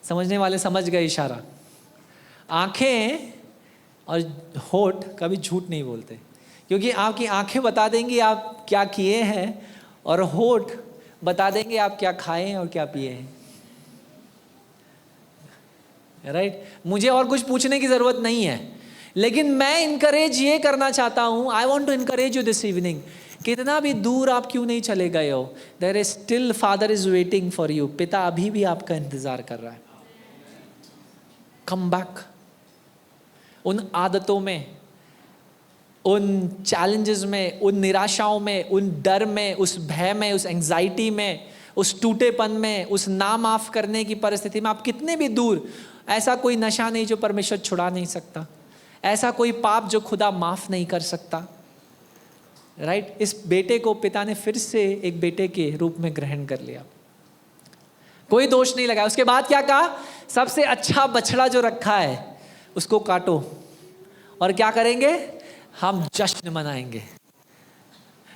समझने वाले समझ गए इशारा। आंखें और होठ कभी झूठ नहीं बोलते, क्योंकि आपकी आंखें बता देंगी आप क्या किए हैं और होठ बता देंगे आप क्या खाए हैं और क्या पिए हैं। राइट? मुझे और कुछ पूछने की जरूरत नहीं है, लेकिन मैं इनकरेज ये करना चाहता हूं, I want to encourage you this evening, कितना भी दूर आप क्यों नहीं चले गए हो, there is still father is waiting for you. पिता अभी भी आपका इंतजार कर रहा है। Come back. उन आदतों में, उन चैलेंजेस में, उन निराशाओं में, उन डर में, उस भय में, उस एंजाइटी में, उस टूटेपन में, उस ना माफ करने की परिस्थिति में आप कितने भी दूर, ऐसा कोई नशा नहीं जो परमेश्वर छुड़ा नहीं सकता, ऐसा कोई पाप जो खुदा माफ नहीं कर सकता। राइट? इस बेटे को पिता ने फिर से एक बेटे के रूप में ग्रहण कर लिया, कोई दोष नहीं लगाया। उसके बाद क्या कहा? सबसे अच्छा बछड़ा जो रखा है उसको काटो और क्या करेंगे? हम जश्न मनाएंगे।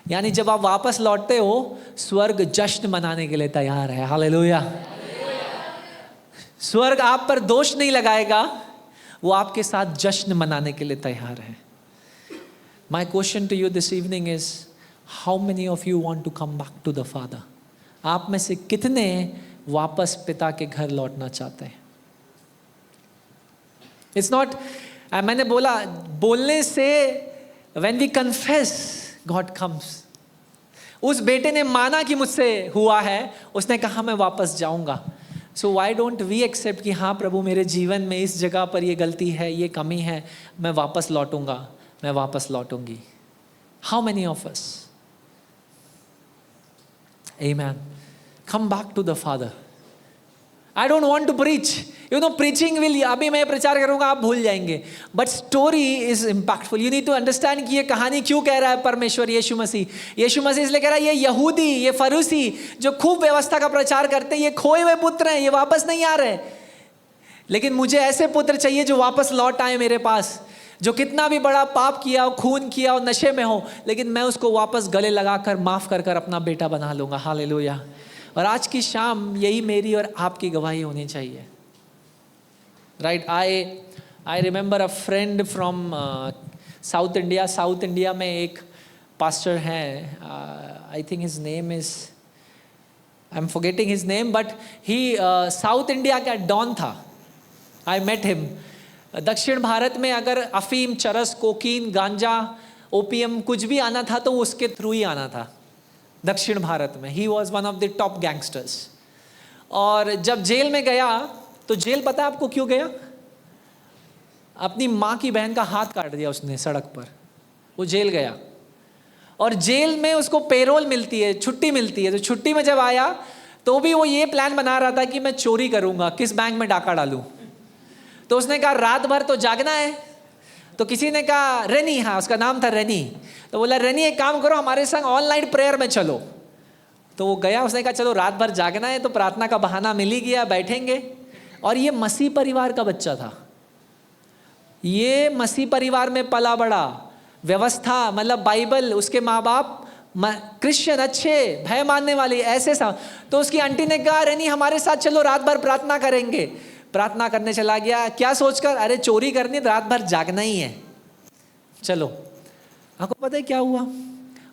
यानी जब आप वापस लौटते हो, स्वर्ग जश्न मनाने के लिए तैयार है। हालेलुया। स्वर्ग आप पर दोष नहीं लगाएगा, वो आपके साथ जश्न मनाने के लिए तैयार है। My question to you this evening is, how many of you want to come back to the father? आप में से कितने वापस पिता के घर लौटना चाहते हैं? इट्स नॉट, मैंने बोला बोलने से, when we confess God comes। उस बेटे ने माना कि मुझसे हुआ है, उसने कहा मैं वापस जाऊंगा। सो वाई डोंट वी एक्सेप्ट कि हाँ प्रभु मेरे जीवन में इस जगह पर ये गलती है, ये कमी है, मैं वापस लौटूंगा, मैं वापस लौटूंगी। How many of us? Amen. Come back to the father. I don't want to preach, you know preaching will, अभी मैं प्रचार करूंगा आप भूल जाएंगे, but story is impactful. You need to understand कि ये कहानी क्यों कह रहा है परमेश्वर यीशु मसीह. यीशु मसीह इसलिए कह रहा है ये यहूदी, ये फरूसी जो खूब व्यवस्था का प्रचार करते हैं, ये खोए हुए पुत्र हैं, ये वापस नहीं आ रहे, लेकिन मुझे ऐसे पुत्र चाहिए जो वापस लौट आए मेरे पास, जो कितना भी बड़ा पाप किया हो, खून किया हो, नशे में हो, लेकिन मैं उसको वापस गले लगाकर माफ कर अपना बेटा बना लूंगा. हालेलुया. और आज की शाम यही मेरी और आपकी गवाही होनी चाहिए. Right. I remember a friend from South India. South India में एक पास्टर हैं, I think his name is, I am forgetting his name, but he South India का डॉन था. I met him. दक्षिण भारत में अगर अफीम, चरस, कोकीन, गांजा, ओपीएम कुछ भी आना था तो उसके थ्रू ही आना था दक्षिण भारत में. He was one of the top gangsters. और जब जेल में गया तो जेल पता है आपको क्यों गया? अपनी माँ की बहन का हाथ काट दिया उसने सड़क पर, वो जेल गया. और जेल में उसको पेरोल मिलती है, छुट्टी मिलती है. तो छुट्टी में जब आया तो भी वो ये प्लान बना रहा था कि मैं चोरी करूंगा, किस बैंक में डाका डालूं. तो उसने कहा रात भर तो जागना है. तो किसी ने कहा रेनी, हाँ उसका नाम था रेनी, तो बोला रेनी एक काम करो हमारे संग ऑनलाइन प्रेयर में चलो. तो वो गया, उसने कहा चलो रात भर जागना है, तो प्रार्थना का बहाना मिल ही गया, बैठेंगे. और ये मसीह परिवार का बच्चा था, ये मसीह परिवार में पला बड़ा, व्यवस्था मतलब बाइबल, उसके माँ बाप क्रिश्चियन, अच्छे भय मानने वाले ऐसे सा. तो उसकी आंटी ने कहा रेनी हमारे साथ चलो रात भर प्रार्थना करेंगे. प्रार्थना करने चला गया, क्या सोचकर, अरे चोरी करनी रात भर जागना ही है, चलो. आपको पता है क्या हुआ?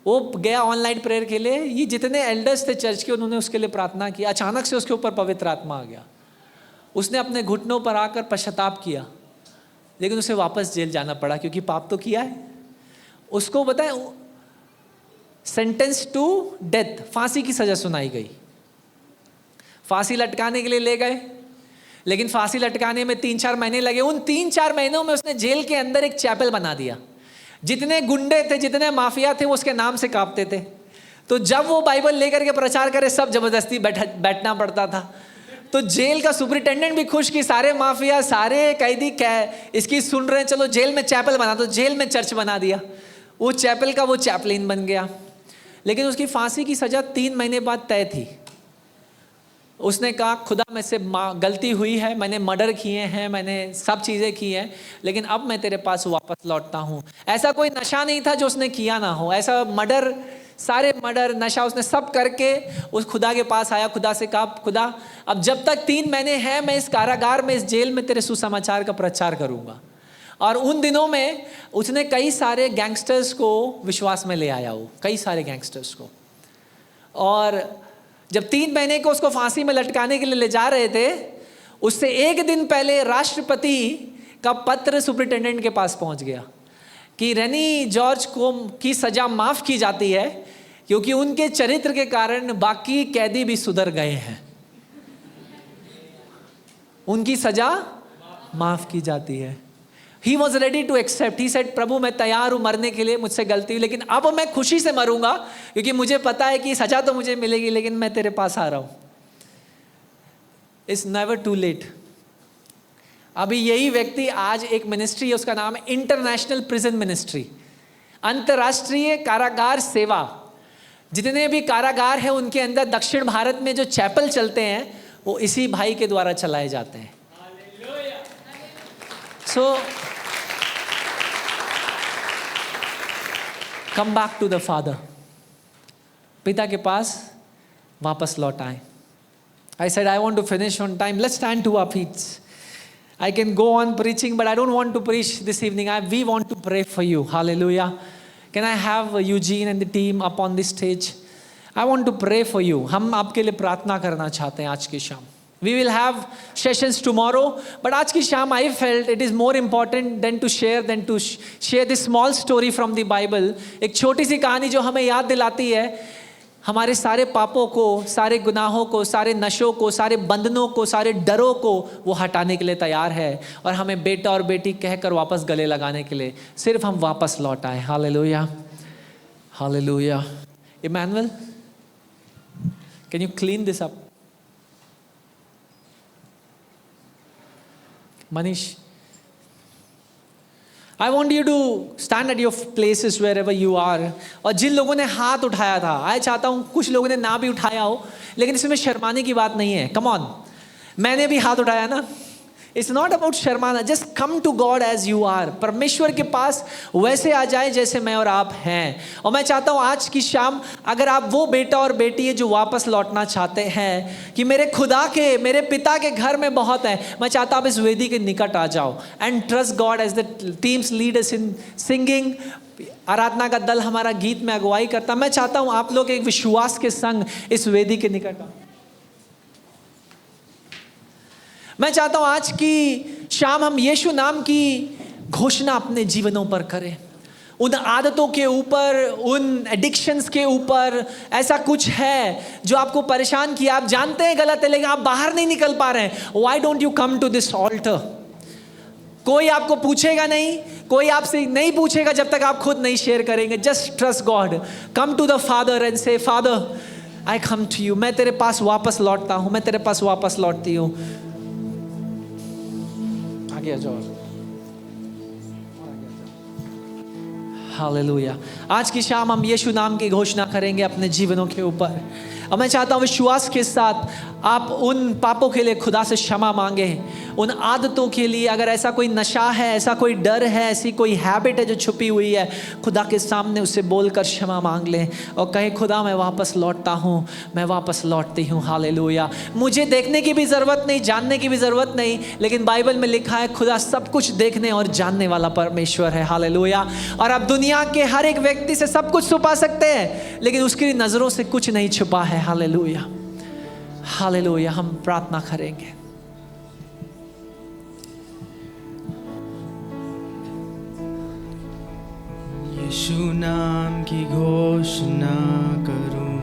वो गया ऑनलाइन प्रेयर के लिए. ये जितने एल्डर्स थे चर्च के उन्होंने उसके लिए प्रार्थना की. अचानक से उसके ऊपर पवित्र आत्मा आ गया. उसने अपने घुटनों पर आकर पश्चाताप किया, लेकिन उसे वापस जेल जाना पड़ा क्योंकि पाप तो किया है. उसको बताए सेंटेंस टू डेथ, फांसी की सजा सुनाई गई. फांसी लटकाने के लिए ले गए, लेकिन फांसी लटकाने में 3-4 महीने लगे. उन 3-4 महीनों में उसने जेल के अंदर एक चैपल बना दिया. जितने गुंडे थे, जितने माफिया थे, वो उसके नाम से कांपते थे. तो जब वो बाइबल लेकर के प्रचार करे, सब जबरदस्ती बैठना पड़ता था. तो जेल का सुपरिटेंडेंट भी खुश कि सारे माफिया, सारे कैदी इसकी सुन रहे हैं, चलो जेल में चैपल बना दो. जेल में चर्च बना दिया. वो चैपल का वो चैपलिन बन गया. लेकिन उसकी फांसी की सजा 3 महीने बाद तय थी. उसने कहा खुदा में से गलती हुई है, मैंने मर्डर किए हैं, मैंने सब चीज़ें की हैं, लेकिन अब मैं तेरे पास वापस लौटता हूँ. ऐसा कोई नशा नहीं था जो उसने किया ना हो. ऐसा मर्डर, सारे मर्डर, नशा उसने सब करके उस खुदा के पास आया. खुदा से कहा खुदा अब जब तक 3 महीने हैं मैं इस कारागार में, इस जेल में तेरे सुसमाचार का प्रचार करूँगा. और उन दिनों में उसने कई सारे गैंगस्टर्स को विश्वास में ले आया, वो कई सारे गैंगस्टर्स को. और जब 3 महीने को उसको फांसी में लटकाने के लिए ले जा रहे थे, उससे 1 दिन पहले राष्ट्रपति का पत्र सुपरिटेंडेंट के पास पहुंच गया कि रेनी जॉर्ज को की सजा माफ की जाती है क्योंकि उनके चरित्र के कारण बाकी कैदी भी सुधर गए हैं. उनकी सजा माफ की जाती है. He was ready to accept. He said, प्रभु मैं तैयार हूँ मरने के लिए, मुझसे गलती हुई, लेकिन अब मैं खुशी से मरूंगा क्योंकि मुझे पता है कि सजा तो मुझे मिलेगी, लेकिन मैं तेरे पास आ रहा हूँ. It's never too late. अभी यही व्यक्ति आज एक मिनिस्ट्री है, उसका नाम है इंटरनेशनल प्रिजन मिनिस्ट्री, अंतर्राष्ट्रीय कारागार सेवा. जितने भी कारागार हैं उनके अंदर दक्षिण भारत में जो चैपल चलते हैं वो इसी भाई के द्वारा चलाए जाते हैं. So come back to the Father. पिता के पास वापस लौट आए. I said I want to finish on time. Let's stand to our feet. I can go on preaching, but I don't want to preach this evening. We want to pray for you. Hallelujah. Can I have Eugene and the team up on this stage? I want to pray for you. हम आपके लिए प्रार्थना करना चाहते हैं आज की शाम. We will have sessions tomorrow, but आज की शाम I felt it is more important than to share this small story from the Bible. एक छोटी सी कहानी जो हमें याद दिलाती है हमारे सारे पापों को, सारे गुनाहों को, सारे नशों को, सारे बंधनों को, सारे डरों को वो हटाने के लिए तैयार है और हमें बेटा और बेटी कहकर वापस गले लगाने के लिए. सिर्फ हम वापस लौट आए. Hallelujah, hallelujah. Emmanuel, can you clean this up? Manish, I want you to stand at your places wherever you are. और जिन लोगों ने हाथ उठाया था, मैं चाहता हूँ कुछ लोगों ने ना भी उठाया हो, लेकिन इसमें शर्माने की बात नहीं है. Come on, मैंने भी हाथ उठाया ना. It's not about शर्माना. Just come to God as you are. परमेश्वर के पास वैसे आ जाए जैसे मैं और आप हैं. और मैं चाहता हूँ आज की शाम अगर आप वो बेटा और बेटी है जो वापस लौटना चाहते हैं कि मेरे खुदा के, मेरे पिता के घर में बहुत है, मैं चाहता हूँ आप इस वेदी के निकट आ जाओ. And trust God as the teams lead us in singing. आराधना का दल हमारा गीत में अगुवाई करता. मैं चाहता हूँ आप लोग एक विश्वास के संग इस वेदी के निकट आओ. मैं चाहता हूं आज की शाम हम यीशु नाम की घोषणा अपने जीवनों पर करें. उन आदतों के ऊपर, उन एडिक्शंस के ऊपर, ऐसा कुछ है जो आपको परेशान किया, आप जानते हैं गलत है लेकिन आप बाहर नहीं निकल पा रहे हैं. Why don't you come to this altar? कोई आपको पूछेगा नहीं, कोई आपसे नहीं पूछेगा जब तक आप खुद नहीं शेयर करेंगे. Just trust God. Come to the father and say, father I come to you. मैं तेरे पास वापस लौटता हूं, मैं तेरे पास वापस लौटती हूं. हालेलुया. आज की शाम हम यीशु नाम की घोषणा करेंगे अपने जीवनों के ऊपर. और मैं चाहता हूँ विश्वास के साथ आप उन पापों के लिए खुदा से क्षमा मांगे, उन आदतों के लिए. अगर ऐसा कोई नशा है, ऐसा कोई डर है, ऐसी कोई हैबिट है जो छुपी हुई है, खुदा के सामने उससे बोलकर क्षमा मांग लें और कहे खुदा मैं वापस लौटता हूँ, मैं वापस लौटती हूँ. हालेलुया. मुझे देखने की भी ज़रूरत नहीं, जानने की भी ज़रूरत नहीं, लेकिन बाइबल में लिखा है खुदा सब कुछ देखने और जानने वाला परमेश्वर है. हालेलुया. और आप दुनिया के हर एक व्यक्ति से सब कुछ छुपा सकते हैं लेकिन उसकी नज़रों से कुछ नहीं छुपा है. हालेलुया. हालेलुया. हम प्रार्थना करेंगे. यीशु नाम की घोषणा करूं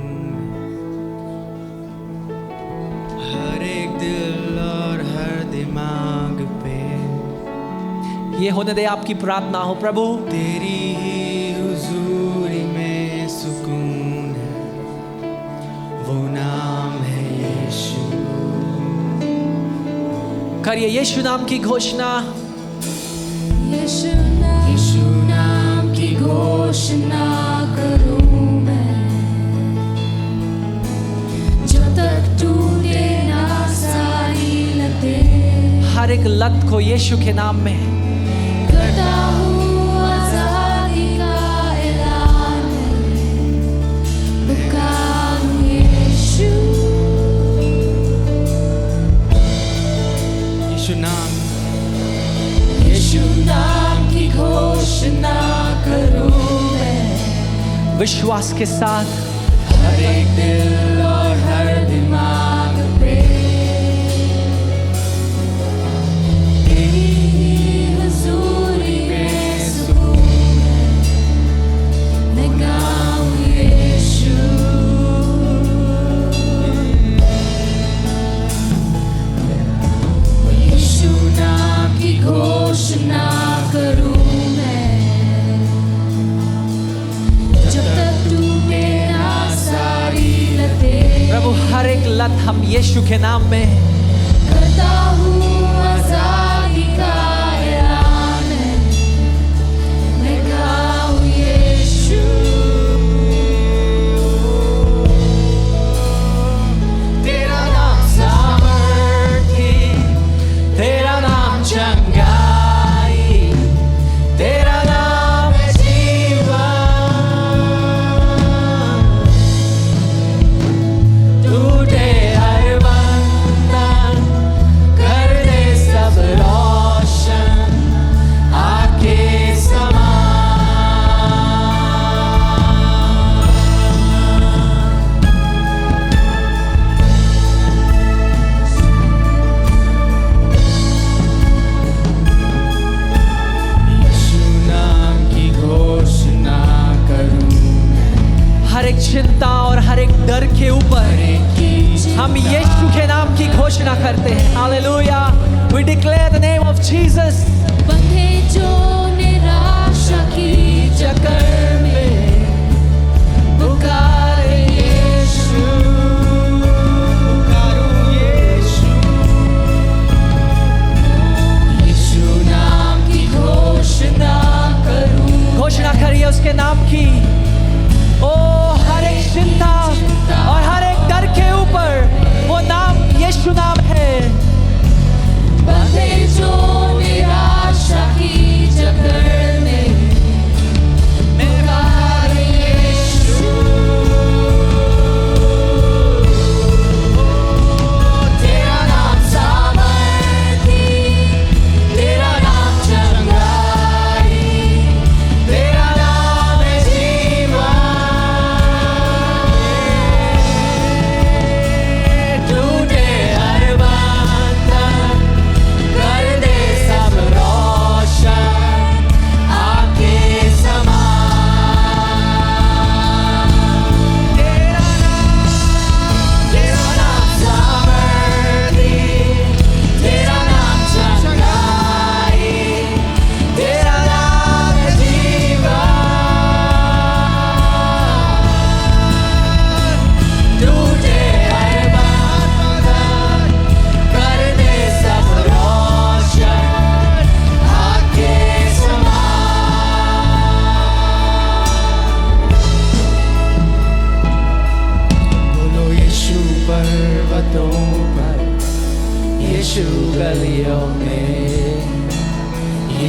हर एक दिल और हर दिमाग पे. ये होने दे आपकी प्रार्थना हो. प्रभु तेरी ही हुजूरी में सुकून है, वो नाम है यीशु. करिए यीशु नाम की घोषणा. यीशु नाम की घोषणा करूं मैं, जब तक टूटे ना सारी लतें. हर एक लत को यीशु के नाम में करता हूँ आजादी का ऐलान मैं, पुकारूं यीशु. यीशु नाम की घोषणा करूं मैं, विश्वास के साथ हर एक दिल और हर दिमाग पे. तेरी ही हुजूरी में सुकून है, मैं गाऊं यीशु. यीशु नाम की घोषणा करूं मैं, जब तक टूटे ना सारी लतें. प्रभु हर एक लत हम यीशु के नाम में करता हूँ आजादी का ऐलान है, मैं गाऊं यीशु. तेरा नाम सामर्थी, तेरा नाम चंगाई, तेरा नाम है जीवन. टूटे हर बंधन, कर दे सब रोशन, आके समा. यीशु नाम की घोषणा करूं मैं. हर एक चिंता और हर एक डर के ऊपर हम यीशु के नाम की घोषणा करते हैं. Hallelujah. We declare the name of Jesus. बंधे जो निराशा की जकड़ में, पुकारे यीशु. पुकारूं यीशु.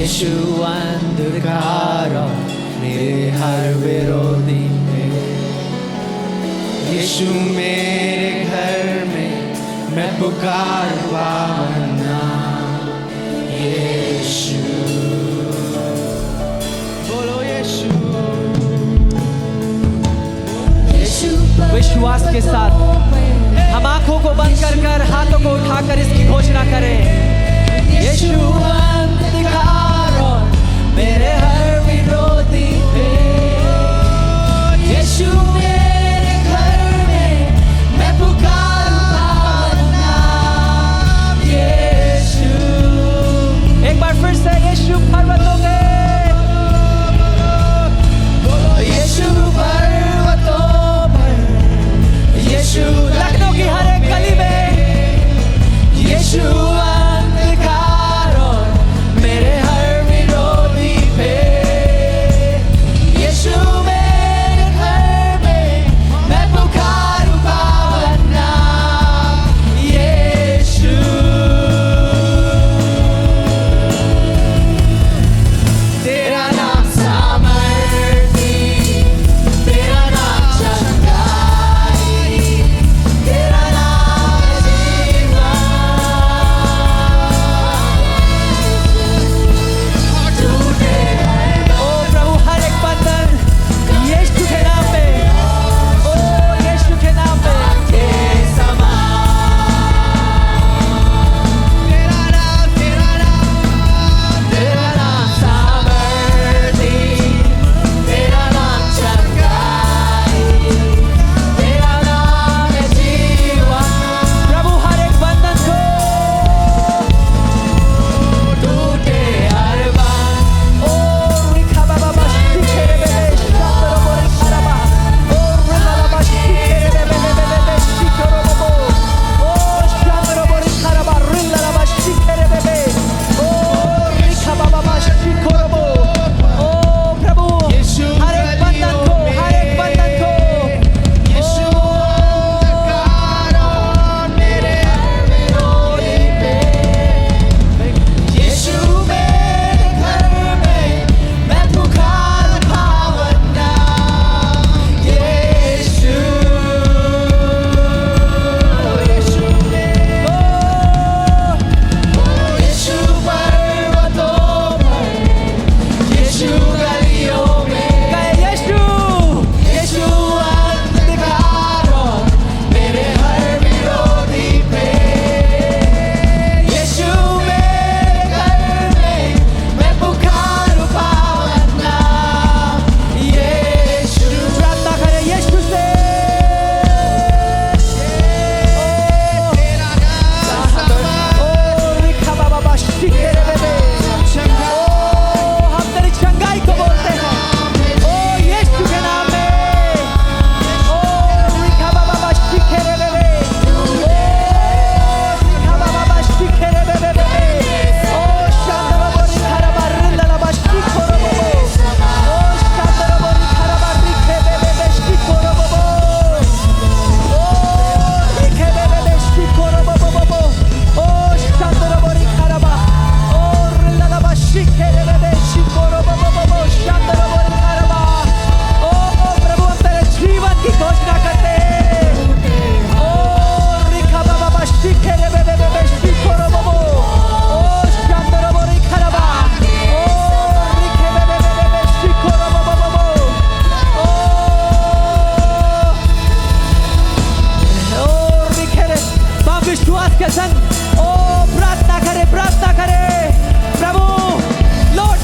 यीशु अंधकार और मेरे हर विरोधी पे, यीशु मेरे घर में मैं पुकार पावन नाम यीशु। बोलो यीशु। विश्वास के साथ हम आंखों को बंद कर हाथों को उठाकर इसकी घोषणा करें। यीशु अंधकार और मेरे हर विरोधी पे, यीशु मेरे घर में मैं पुकारूं पावन नाम यीशु। एक बार फिर से यीशु पर्वतों पे, यीशु पर्वतों पर, यीशु लखनऊ की हर एक गली में, यीशु अंधकार और मेरे हर विरोधी पे, यीशु मेरे घर में मैं पुकारूं पावन नाम यीशु। तेरा नाम सामर्थी, तेरा नाम चंगाई, तेरा नाम जीवन। टूटे ओ प्रभु हर एक बंधन यीशु के नाम पे, ओ यीशु के नाम पे के समान। तेरा नाम सामर्थी, तेरा नाम चंगाई, तेरा नाम है जीवन। प्रभु हर एक बंधन को टूटे हर बांध, ओ रिखा बाबा मस्ती खेरे बेबे शांतरो बोरे खराबा, ओ रिला मस्ती खेरे बेबे शिकरो बबो, ओ शांतरो बोरे खराबा रिला मस्ती खेरे बेबे, ओ रिखा बाबा मस्ती खरोबो। ओ प्रभु हर एक बंधन को, हर एक बंधन को यीशु अंधकार और मेरे हर विरोधी पे, यीशु मेरे घर में मैं पुकारूं पावन नाम यीशु। यीशु यीशु पर्वतों पर, यीशु गलियों में, यीशु यीशु अंधकार और मेरे हर विरोधी पे, यीशु मेरे घर में मैं पुकारूं पावन नाम यीशु। प्रार्थना करें यीशु से। ओ रिखा बाबा बाशी खेरे बेबे, ओ हम तेरी चंगाई को बोलते हैं, ओ यीशु के नाम में। ओ रिखा बाबा बाशी खेरे बेबे, ओ रिखा बाबा बाशी खेरे बेबे, ओ शांतरो बोरी खराबा रिला बाशी खोरो बबो, ओ शांतरो बोरी खराबा रिखे बेबे शी खोरो बबो, ओ रिखे बेबे शी खोरो बबो बबो, ओ शांतरो बोरी खराबा, ओ रिला बाशी खेरे बेबे शी खोरो बबो बबो, शांतरो बोरी खराबा। ओ प्रभु हम तेरे जीवन की घोषणा करते हैं। ओ रिखा बाबा बाशी खेरे बेबे शी खोरो बबो, ओ शांतरो बोरी खराबा, ओ रिखे बेबे शी खोरो बबो बबो, ओ रिखे रे। हम विश्वास के संग ओ प्रार्थना करे प्रभु लौट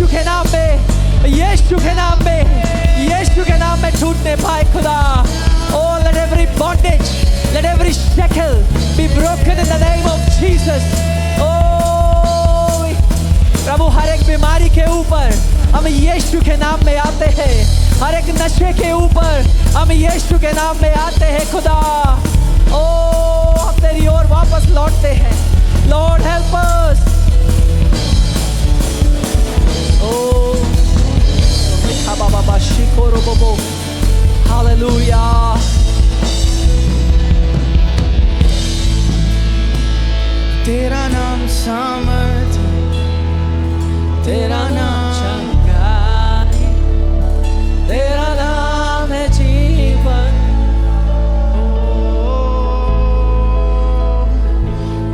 यीशु के नाम में, यीशु के नाम में, यीशु के नाम में टूटने पाए खुदा। Oh, let every bondage, let every shackle be broken in the name of Jesus. Oh, प्रभु हर एक बीमारी के ऊपर हम यीशु के नाम में आते हैं, हर एक नशे के ऊपर हम यीशु के नाम में आते हैं खुदा। ओ हम तेरी ओर वापस लौटते हैं। Lord help us. ओ लिखा बाबा शिकोरो बोबो, हालेलुया। तेरा नाम सामर्थ्य, तेरा नाम चंगाई, तेरा नाम है जीवन।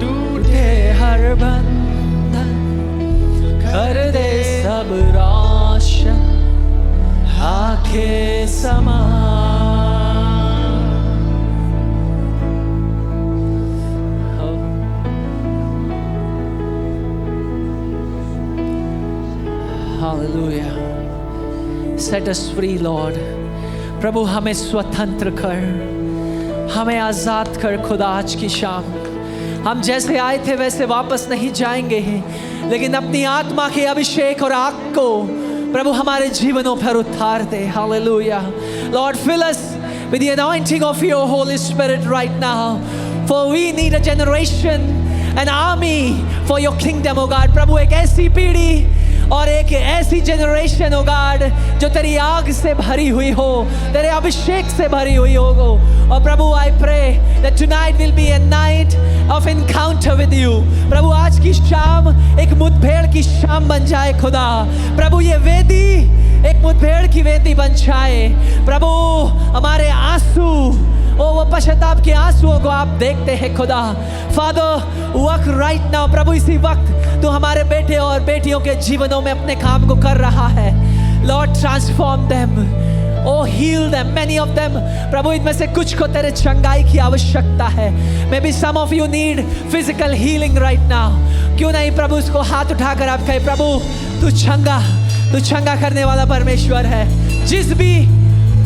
टूटे हर बंधन, कर दे सब रोशन, आंखें समा। Hallelujah. Set us free, Lord. प्रभु हमें स्वतंत्र कर, हमें आजाद कर खुदा। आज की शाम हम जैसे आए थे वैसे वापस नहीं जाएंगे, लेकिन अपनी आत्मा के अभिषेक और आग को प्रभु हमारे जीवनों पर उतार दे। Hallelujah. Lord, fill us with the anointing of your Holy Spirit right now, for we need a generation, an army for your kingdom, oh God. प्रभु एक ऐसी पीढ़ी और एक ऐसी जनरेशन हो गॉड जो तेरी आग से भरी हुई हो, तेरे अभिषेक से भरी हुई हो। और प्रभु I pray that tonight will be a night of encounter with you. प्रभु आज की शाम एक मुठभेड़ की शाम बन जाए खुदा। प्रभु ये वेदी एक मुठभेड़ की वेदी बन जाए। प्रभु हमारे आंसू, वो पश्चाताप के आंसुओं को आप देखते हैं खुदा। Father work right now. प्रभु इसी वक्त तू हमारे बेटे और बेटियों के जीवनों में अपने काम को कर रहा है। Lord transform them, O heal them, many of them. प्रभु इनमें से कुछ को तेरे चंगाई की आवश्यकता है। May be some of you need physical healing right now. क्यों नहीं प्रभु उसको हाथ उठाकर आप कहे प्रभु तू चंगा करने वाला परमेश्वर है। जिस भी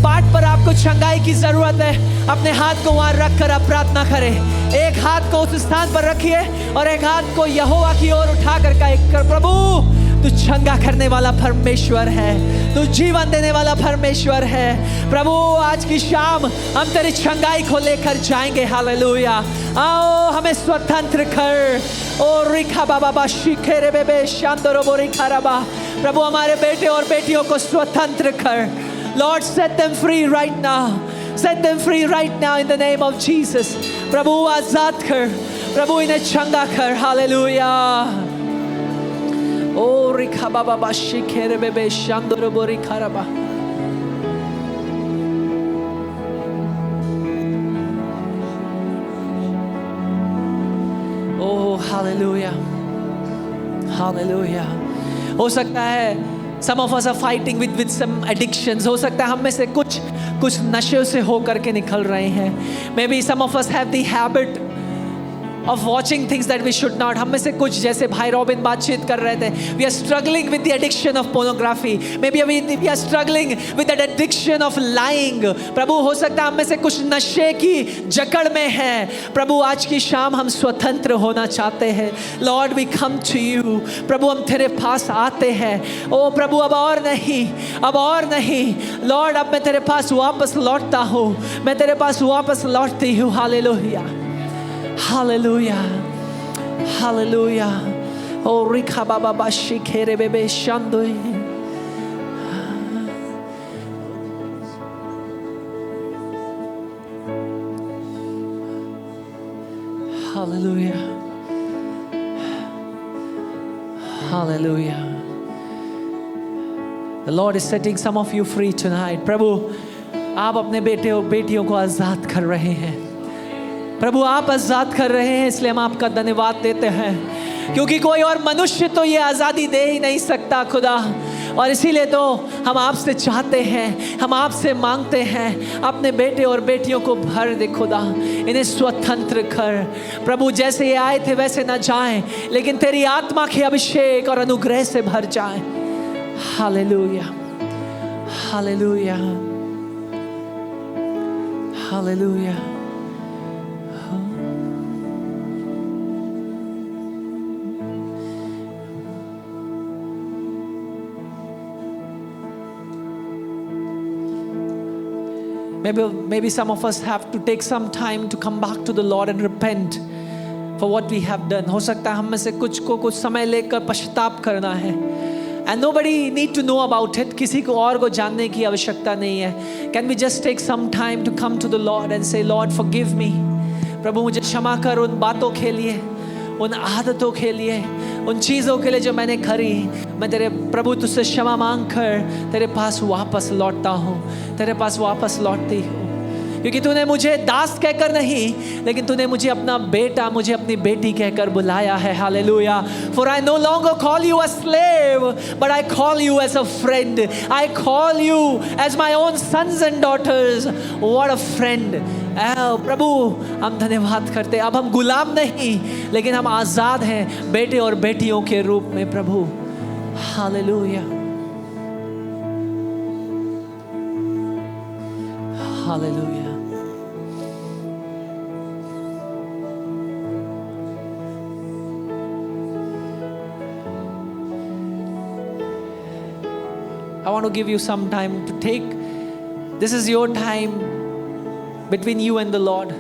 पार्ट पर आपको चंगाई की जरूरत है अपने हाथ को वहां रखकर आप प्रार्थना करें। एक हाथ को उस स्थान पर रखिए और एक हाथ को यहोवा की ओर उठाकर कहे प्रभु तू चंगा करने वाला परमेश्वर है, तू जीवन देने वाला परमेश्वर है। प्रभु आज की शाम हम तेरी चंगाई को लेकर जाएंगे। हालेलुया। आओ हमें स्वतंत्र कर। ओ रिखा बाबा बा शिखेरे बेबे शांदरो बोरिखा रबा। प्रभु हमारे बेटे और बेटियों को स्वतंत्र कर। Lord, set them free right now. Set them free right now in the name of Jesus. प्रभु आजाद कर, प्रभु इन्हें चंगा कर। हालेलुया। ओ रिखा बाबा बा शिखेरे बेबे शांदरो बोरिखा रबा। ओ हालेलुया, हालेलुया। हो सकता है some of us are fighting with some addictions. हो सकता है हम में से कुछ नशे से होकर के निकल रहे हैं। Maybe some of us have the habit of watching things that we should not. हम में से कुछ जैसे भाई रॉबिन बातचीत कर रहे थे, we are struggling with the addiction of pornography. Maybe we are struggling with that addiction of lying. प्रभु हो सकता है हम में से कुछ नशे की जकड़ में हैं। प्रभु आज की शाम हम स्वतंत्र होना चाहते हैं। Lord, we come to you. प्रभु हम तेरे पास आते हैं। ओ प्रभु अब और नहीं। Lord, अब मैं तेरे पास वापस लौटता हूँ, मैं तेरे पास वापस लौटती हूँ। Hallelujah, Hallelujah, hallelujah. Oh, Rika Baba Bashi Kere Bebe Shandoi. Hallelujah, hallelujah. The Lord is setting some of you free tonight. प्रभु आप अपने बेटे और बेटियों को आजाद कर रहे हैं। प्रभु आप आजाद कर रहे हैं, इसलिए हम आपका धन्यवाद देते हैं, क्योंकि कोई और मनुष्य तो ये आज़ादी दे ही नहीं सकता खुदा। और इसीलिए तो हम आपसे चाहते हैं, हम आपसे मांगते हैं, अपने बेटे और बेटियों को भर दे खुदा, इन्हें स्वतंत्र कर। प्रभु जैसे ये आए थे वैसे ना जाएं, लेकिन तेरी आत्मा के अभिषेक और अनुग्रह से भर जाएं। Hallelujah. Hallelujah. Hallelujah. Maybe some of us have to take some time to come back to the Lord and repent for what we have done. हो सकता है हम में से कुछ को कुछ समय लेकर पश्चाताप करना है. And nobody need to know about it. किसी को और को जानने की आवश्यकता नहीं है. Can we just take some time to come to the Lord and say, Lord, forgive me. प्रभु मुझे क्षमा कर उन बातों के लिए, उन आदतों के लिए, उन चीज़ों के लिए जो मैंने करी. मैं तेरे प्रभु तुझसे क्षमा मांग कर तेरे पास वापस लौटता हूँ, तेरे पास वापस लौटती हूँ. क्योंकि तूने मुझे दास कहकर नहीं, लेकिन तूने मुझे अपना बेटा, मुझे अपनी बेटी कहकर बुलाया है. Hallelujah. For I no longer call you a slave, but I call you as a friend. I call you as my own sons and daughters. What a friend. प्रभु हम धन्यवाद करते. अब हम गुलाम नहीं, लेकिन हम आज़ाद हैं बेटे और बेटियों के रूप में प्रभु. Hallelujah. Hallelujah. I want to give you some time to take. This is your time between you and the Lord.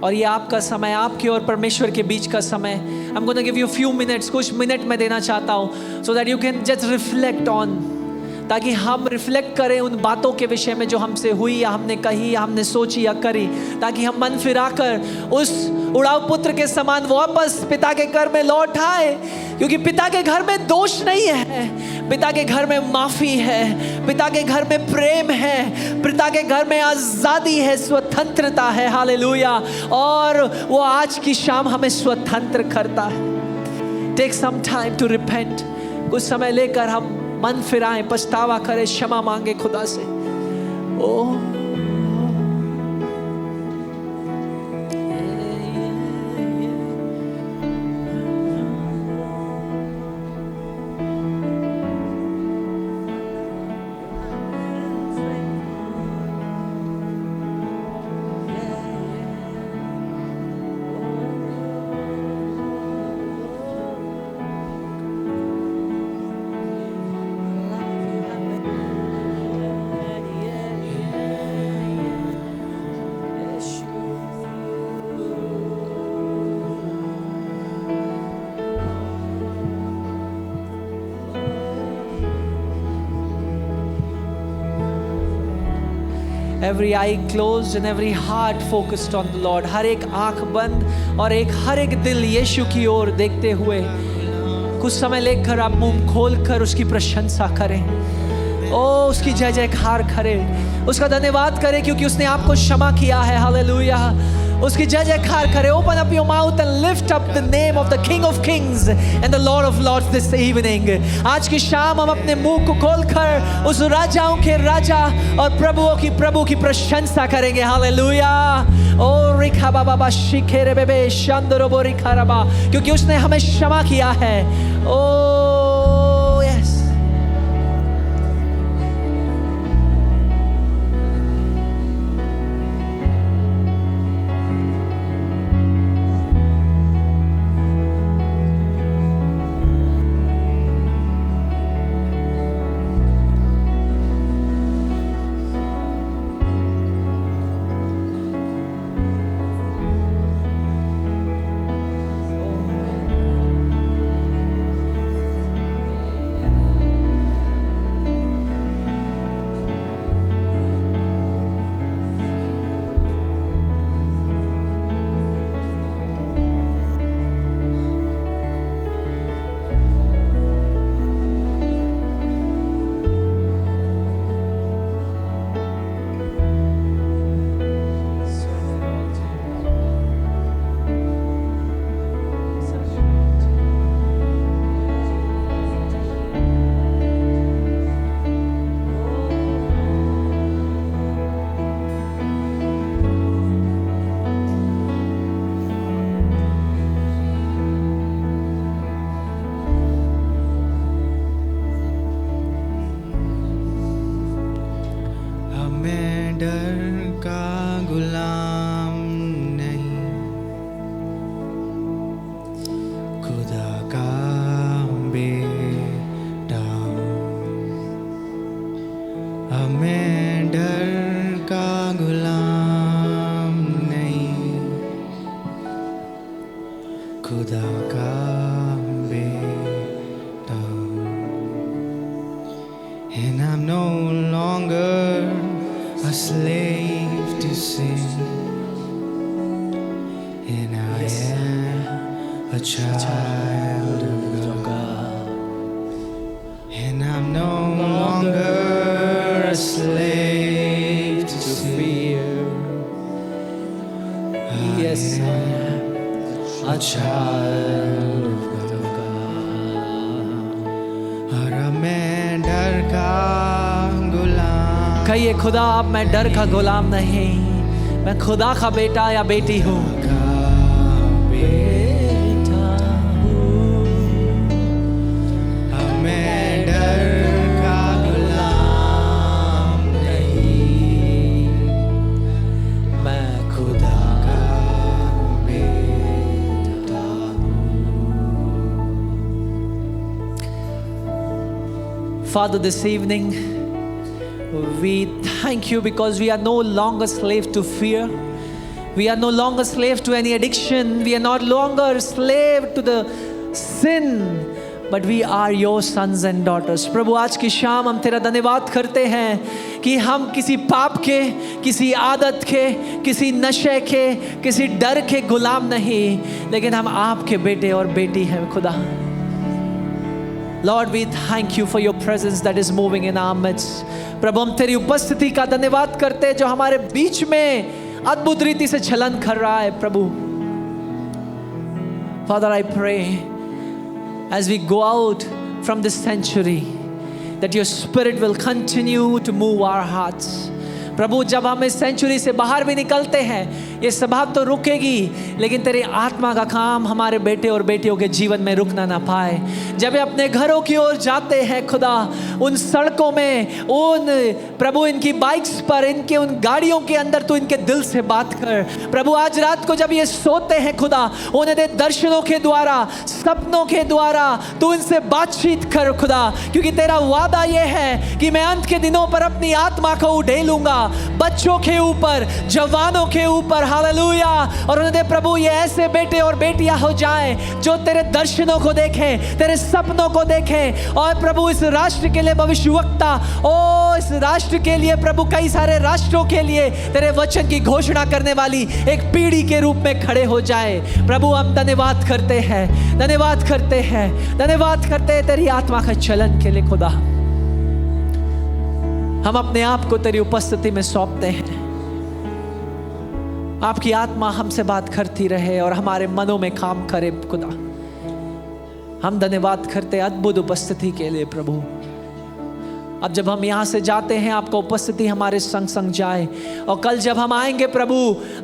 और ये आपका समय, आपके और परमेश्वर के बीच का समय. I'm going to give you a few minutes. कुछ मिनट मैं देना चाहता हूँ, so that you can just reflect on. ताकि हम रिफ्लेक्ट करें उन बातों के विषय में जो हमसे हुई या हमने कही या हमने सोची या करी, ताकि हम मन फिराकर उस उड़ाऊ पुत्र के समान वापस पिता के घर में लौट आए. क्योंकि पिता के घर में दोष नहीं है, पिता के घर में माफ़ी है, पिता के घर में प्रेम है, पिता के घर में आज़ादी है, स्वतंत्रता है. हालेलुया. और वो आज की शाम हमें स्वतंत्र करता है. Take some time to repent. कुछ समय लेकर हम मन फिराएं, पछतावा करें, क्षमा मांगे खुदा से. ओह every eye closed and every heart focused on the Lord. हर एक आंख बंद और हर एक दिल यीशु की ओर देखते हुए कुछ समय लेकर आप मुंह खोलकर उसकी प्रशंसा करें. ओ उसकी जय जयकार करें, उसका धन्यवाद करें क्योंकि उसने आपको क्षमा किया है. हालेलुया. उसकी जय जयकार करें. Open up your mouth and lift up the name of the King of Kings and the Lord of Lords this evening. आज की शाम हम अपने मुंह को खोलकर उस राजाओं के राजा और प्रभुओं की प्रभु की प्रशंसा करेंगे. हालेलुया. ओ रिखा बाबा बा शिखेरे बेबे शांदरो बोरी खराबा, क्योंकि उसने हमें क्षमा किया है. ओ खुदा का बेटा हूँ। And I'm no longer a slave to sin, and I am a child of God. And I'm no longer a slave to fear. Yes, I am A child of God. और अब मैं डर का गुलाम कहिए, खुदा अब मैं डर का गुलाम नहीं, मैं खुदा का बेटा या बेटी हूँ। का बेटा हूँ, अब मैं डर का गुलाम नहीं, मैं खुदा का बेटा Father, this evening we thank you because we are no longer slave to fear. We are no longer slave to any addiction. We are not longer slave to the sin, but we are your sons and daughters. प्रभु, आज की शाम हम तेरा धन्यवाद करते हैं कि हम किसी पाप के, किसी आदत के, किसी नशे के, किसी डर के गुलाम नहीं, लेकिन हम आपके बेटे और बेटी हैं खुदा। Lord, we thank you for your presence that is moving in our midst. प्रभु, हम तेरी उपस्थिति का धन्यवाद करते हैं जो हमारे बीच में अद्भुत रीति से चलन कर रहा है प्रभु। Father, I pray as we go out from this sanctuary that your spirit will continue to move our hearts. प्रभु, जब हम इस सेंचुरी से बाहर भी निकलते हैं, ये सभा तो रुकेगी, लेकिन तेरी आत्मा का काम हमारे बेटे और बेटियों के जीवन में रुकना ना पाए। जब वे अपने घरों की ओर जाते हैं खुदा, उन सड़कों में, उन प्रभु इनकी बाइक्स पर, इनके उन गाड़ियों के अंदर तू इनके दिल से बात कर। प्रभु, आज रात को जब ये सोते हैं खुदा, उन्हें दे दर्शनों के द्वारा, सपनों के द्वारा तू इनसे बातचीत कर खुदा, क्योंकि तेरा वादा ये है कि मैं अंत के दिनों पर अपनी आत्मा को उड़ेलूंगा बच्चों के ऊपर, जवानों के ऊपर। हालेलुया। और उन्हें दे प्रभु ये ऐसे बेटे और बेटियां हो जाएं जो तेरे दर्शनों को देखें, तेरे सपनों को देखें, और प्रभु इस राष्ट्र के लिए भविष्यवक्ता, ओ इस राष्ट्र के लिए प्रभु, कई सारे राष्ट्रों के लिए तेरे वचन की घोषणा करने वाली एक पीढ़ी के रूप में खड़े हो जाए। प्रभु, हम धन्यवाद करते हैं, धन्यवाद करते हैं, धन्यवाद करते हैं तेरी आत्मा का चलन के लिए खुदा। हम अपने आप को तेरी उपस्थिति में सौंपते हैं। आपकी आत्मा हमसे बात करती रहे और हमारे मनों में काम करे खुदा। हम धन्यवाद करते हैं अद्भुत उपस्थिति के लिए प्रभु। अब जब हम यहाँ से जाते हैं, आपका उपस्थिति हमारे संग संग जाए, और कल जब हम आएंगे प्रभु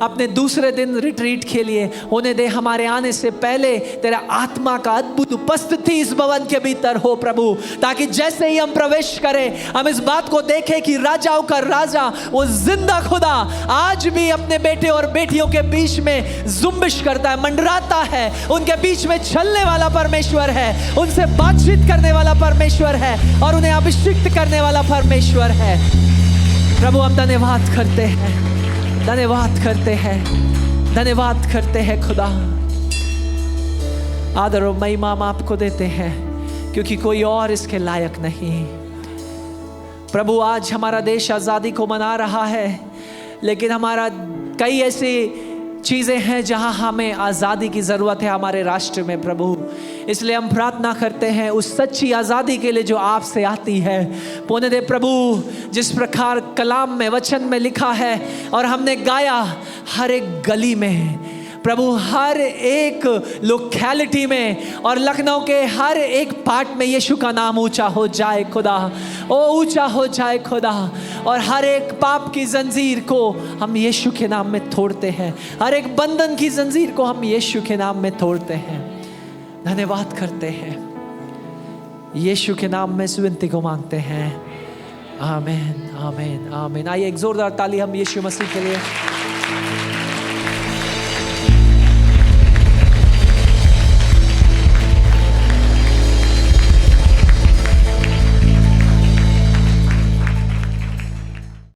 अपने दूसरे दिन रिट्रीट के लिए, उन्हें दे हमारे आने से पहले तेरा आत्मा का अद्भुत उपस्थिति इस भवन के भीतर हो प्रभु, ताकि जैसे ही हम प्रवेश करें हम इस बात को देखें कि राजाओं का राजा, वो जिंदा खुदा आज भी अपने बेटे और बेटियों के बीच में जुम्बिश करता है, मंडराता है, उनके बीच में चलने वाला परमेश्वर है, उनसे बातचीत करने वाला परमेश्वर है, और उन्हें अभिषिक्त करने वाला परमेश्वर है। प्रभु, हम धन्यवाद करते हैं, धन्यवाद करते हैं, धन्यवाद करते हैं खुदा। आदर और महिमा हम आपको देते हैं, क्योंकि कोई और इसके लायक नहीं। प्रभु, आज हमारा देश आज़ादी को मना रहा है, लेकिन हमारा कई ऐसी चीज़ें हैं जहां हमें आज़ादी की ज़रूरत है हमारे राष्ट्र में प्रभु। इसलिए हम प्रार्थना करते हैं उस सच्ची आज़ादी के लिए जो आपसे आती है। पुण्य दे प्रभु, जिस प्रकार कलाम में, वचन में लिखा है और हमने गाया, हर एक गली में प्रभु, हर एक लोकेलिटी में और लखनऊ के हर एक पार्ट में यीशु का नाम ऊंचा हो जाए खुदा, ओ ऊंचा हो जाए खुदा, और हर एक पाप की जंजीर को हम यीशु के नाम में तोड़ते हैं, हर एक बंधन की जंजीर को हम यीशु के नाम में तोड़ते हैं। धन्यवाद करते हैं, यीशु के नाम में इस विनती को मांगते हैं, आमीन, आमीन, आमीन। आइए एक जोरदार ताली हम यीशु मसीह के लिए।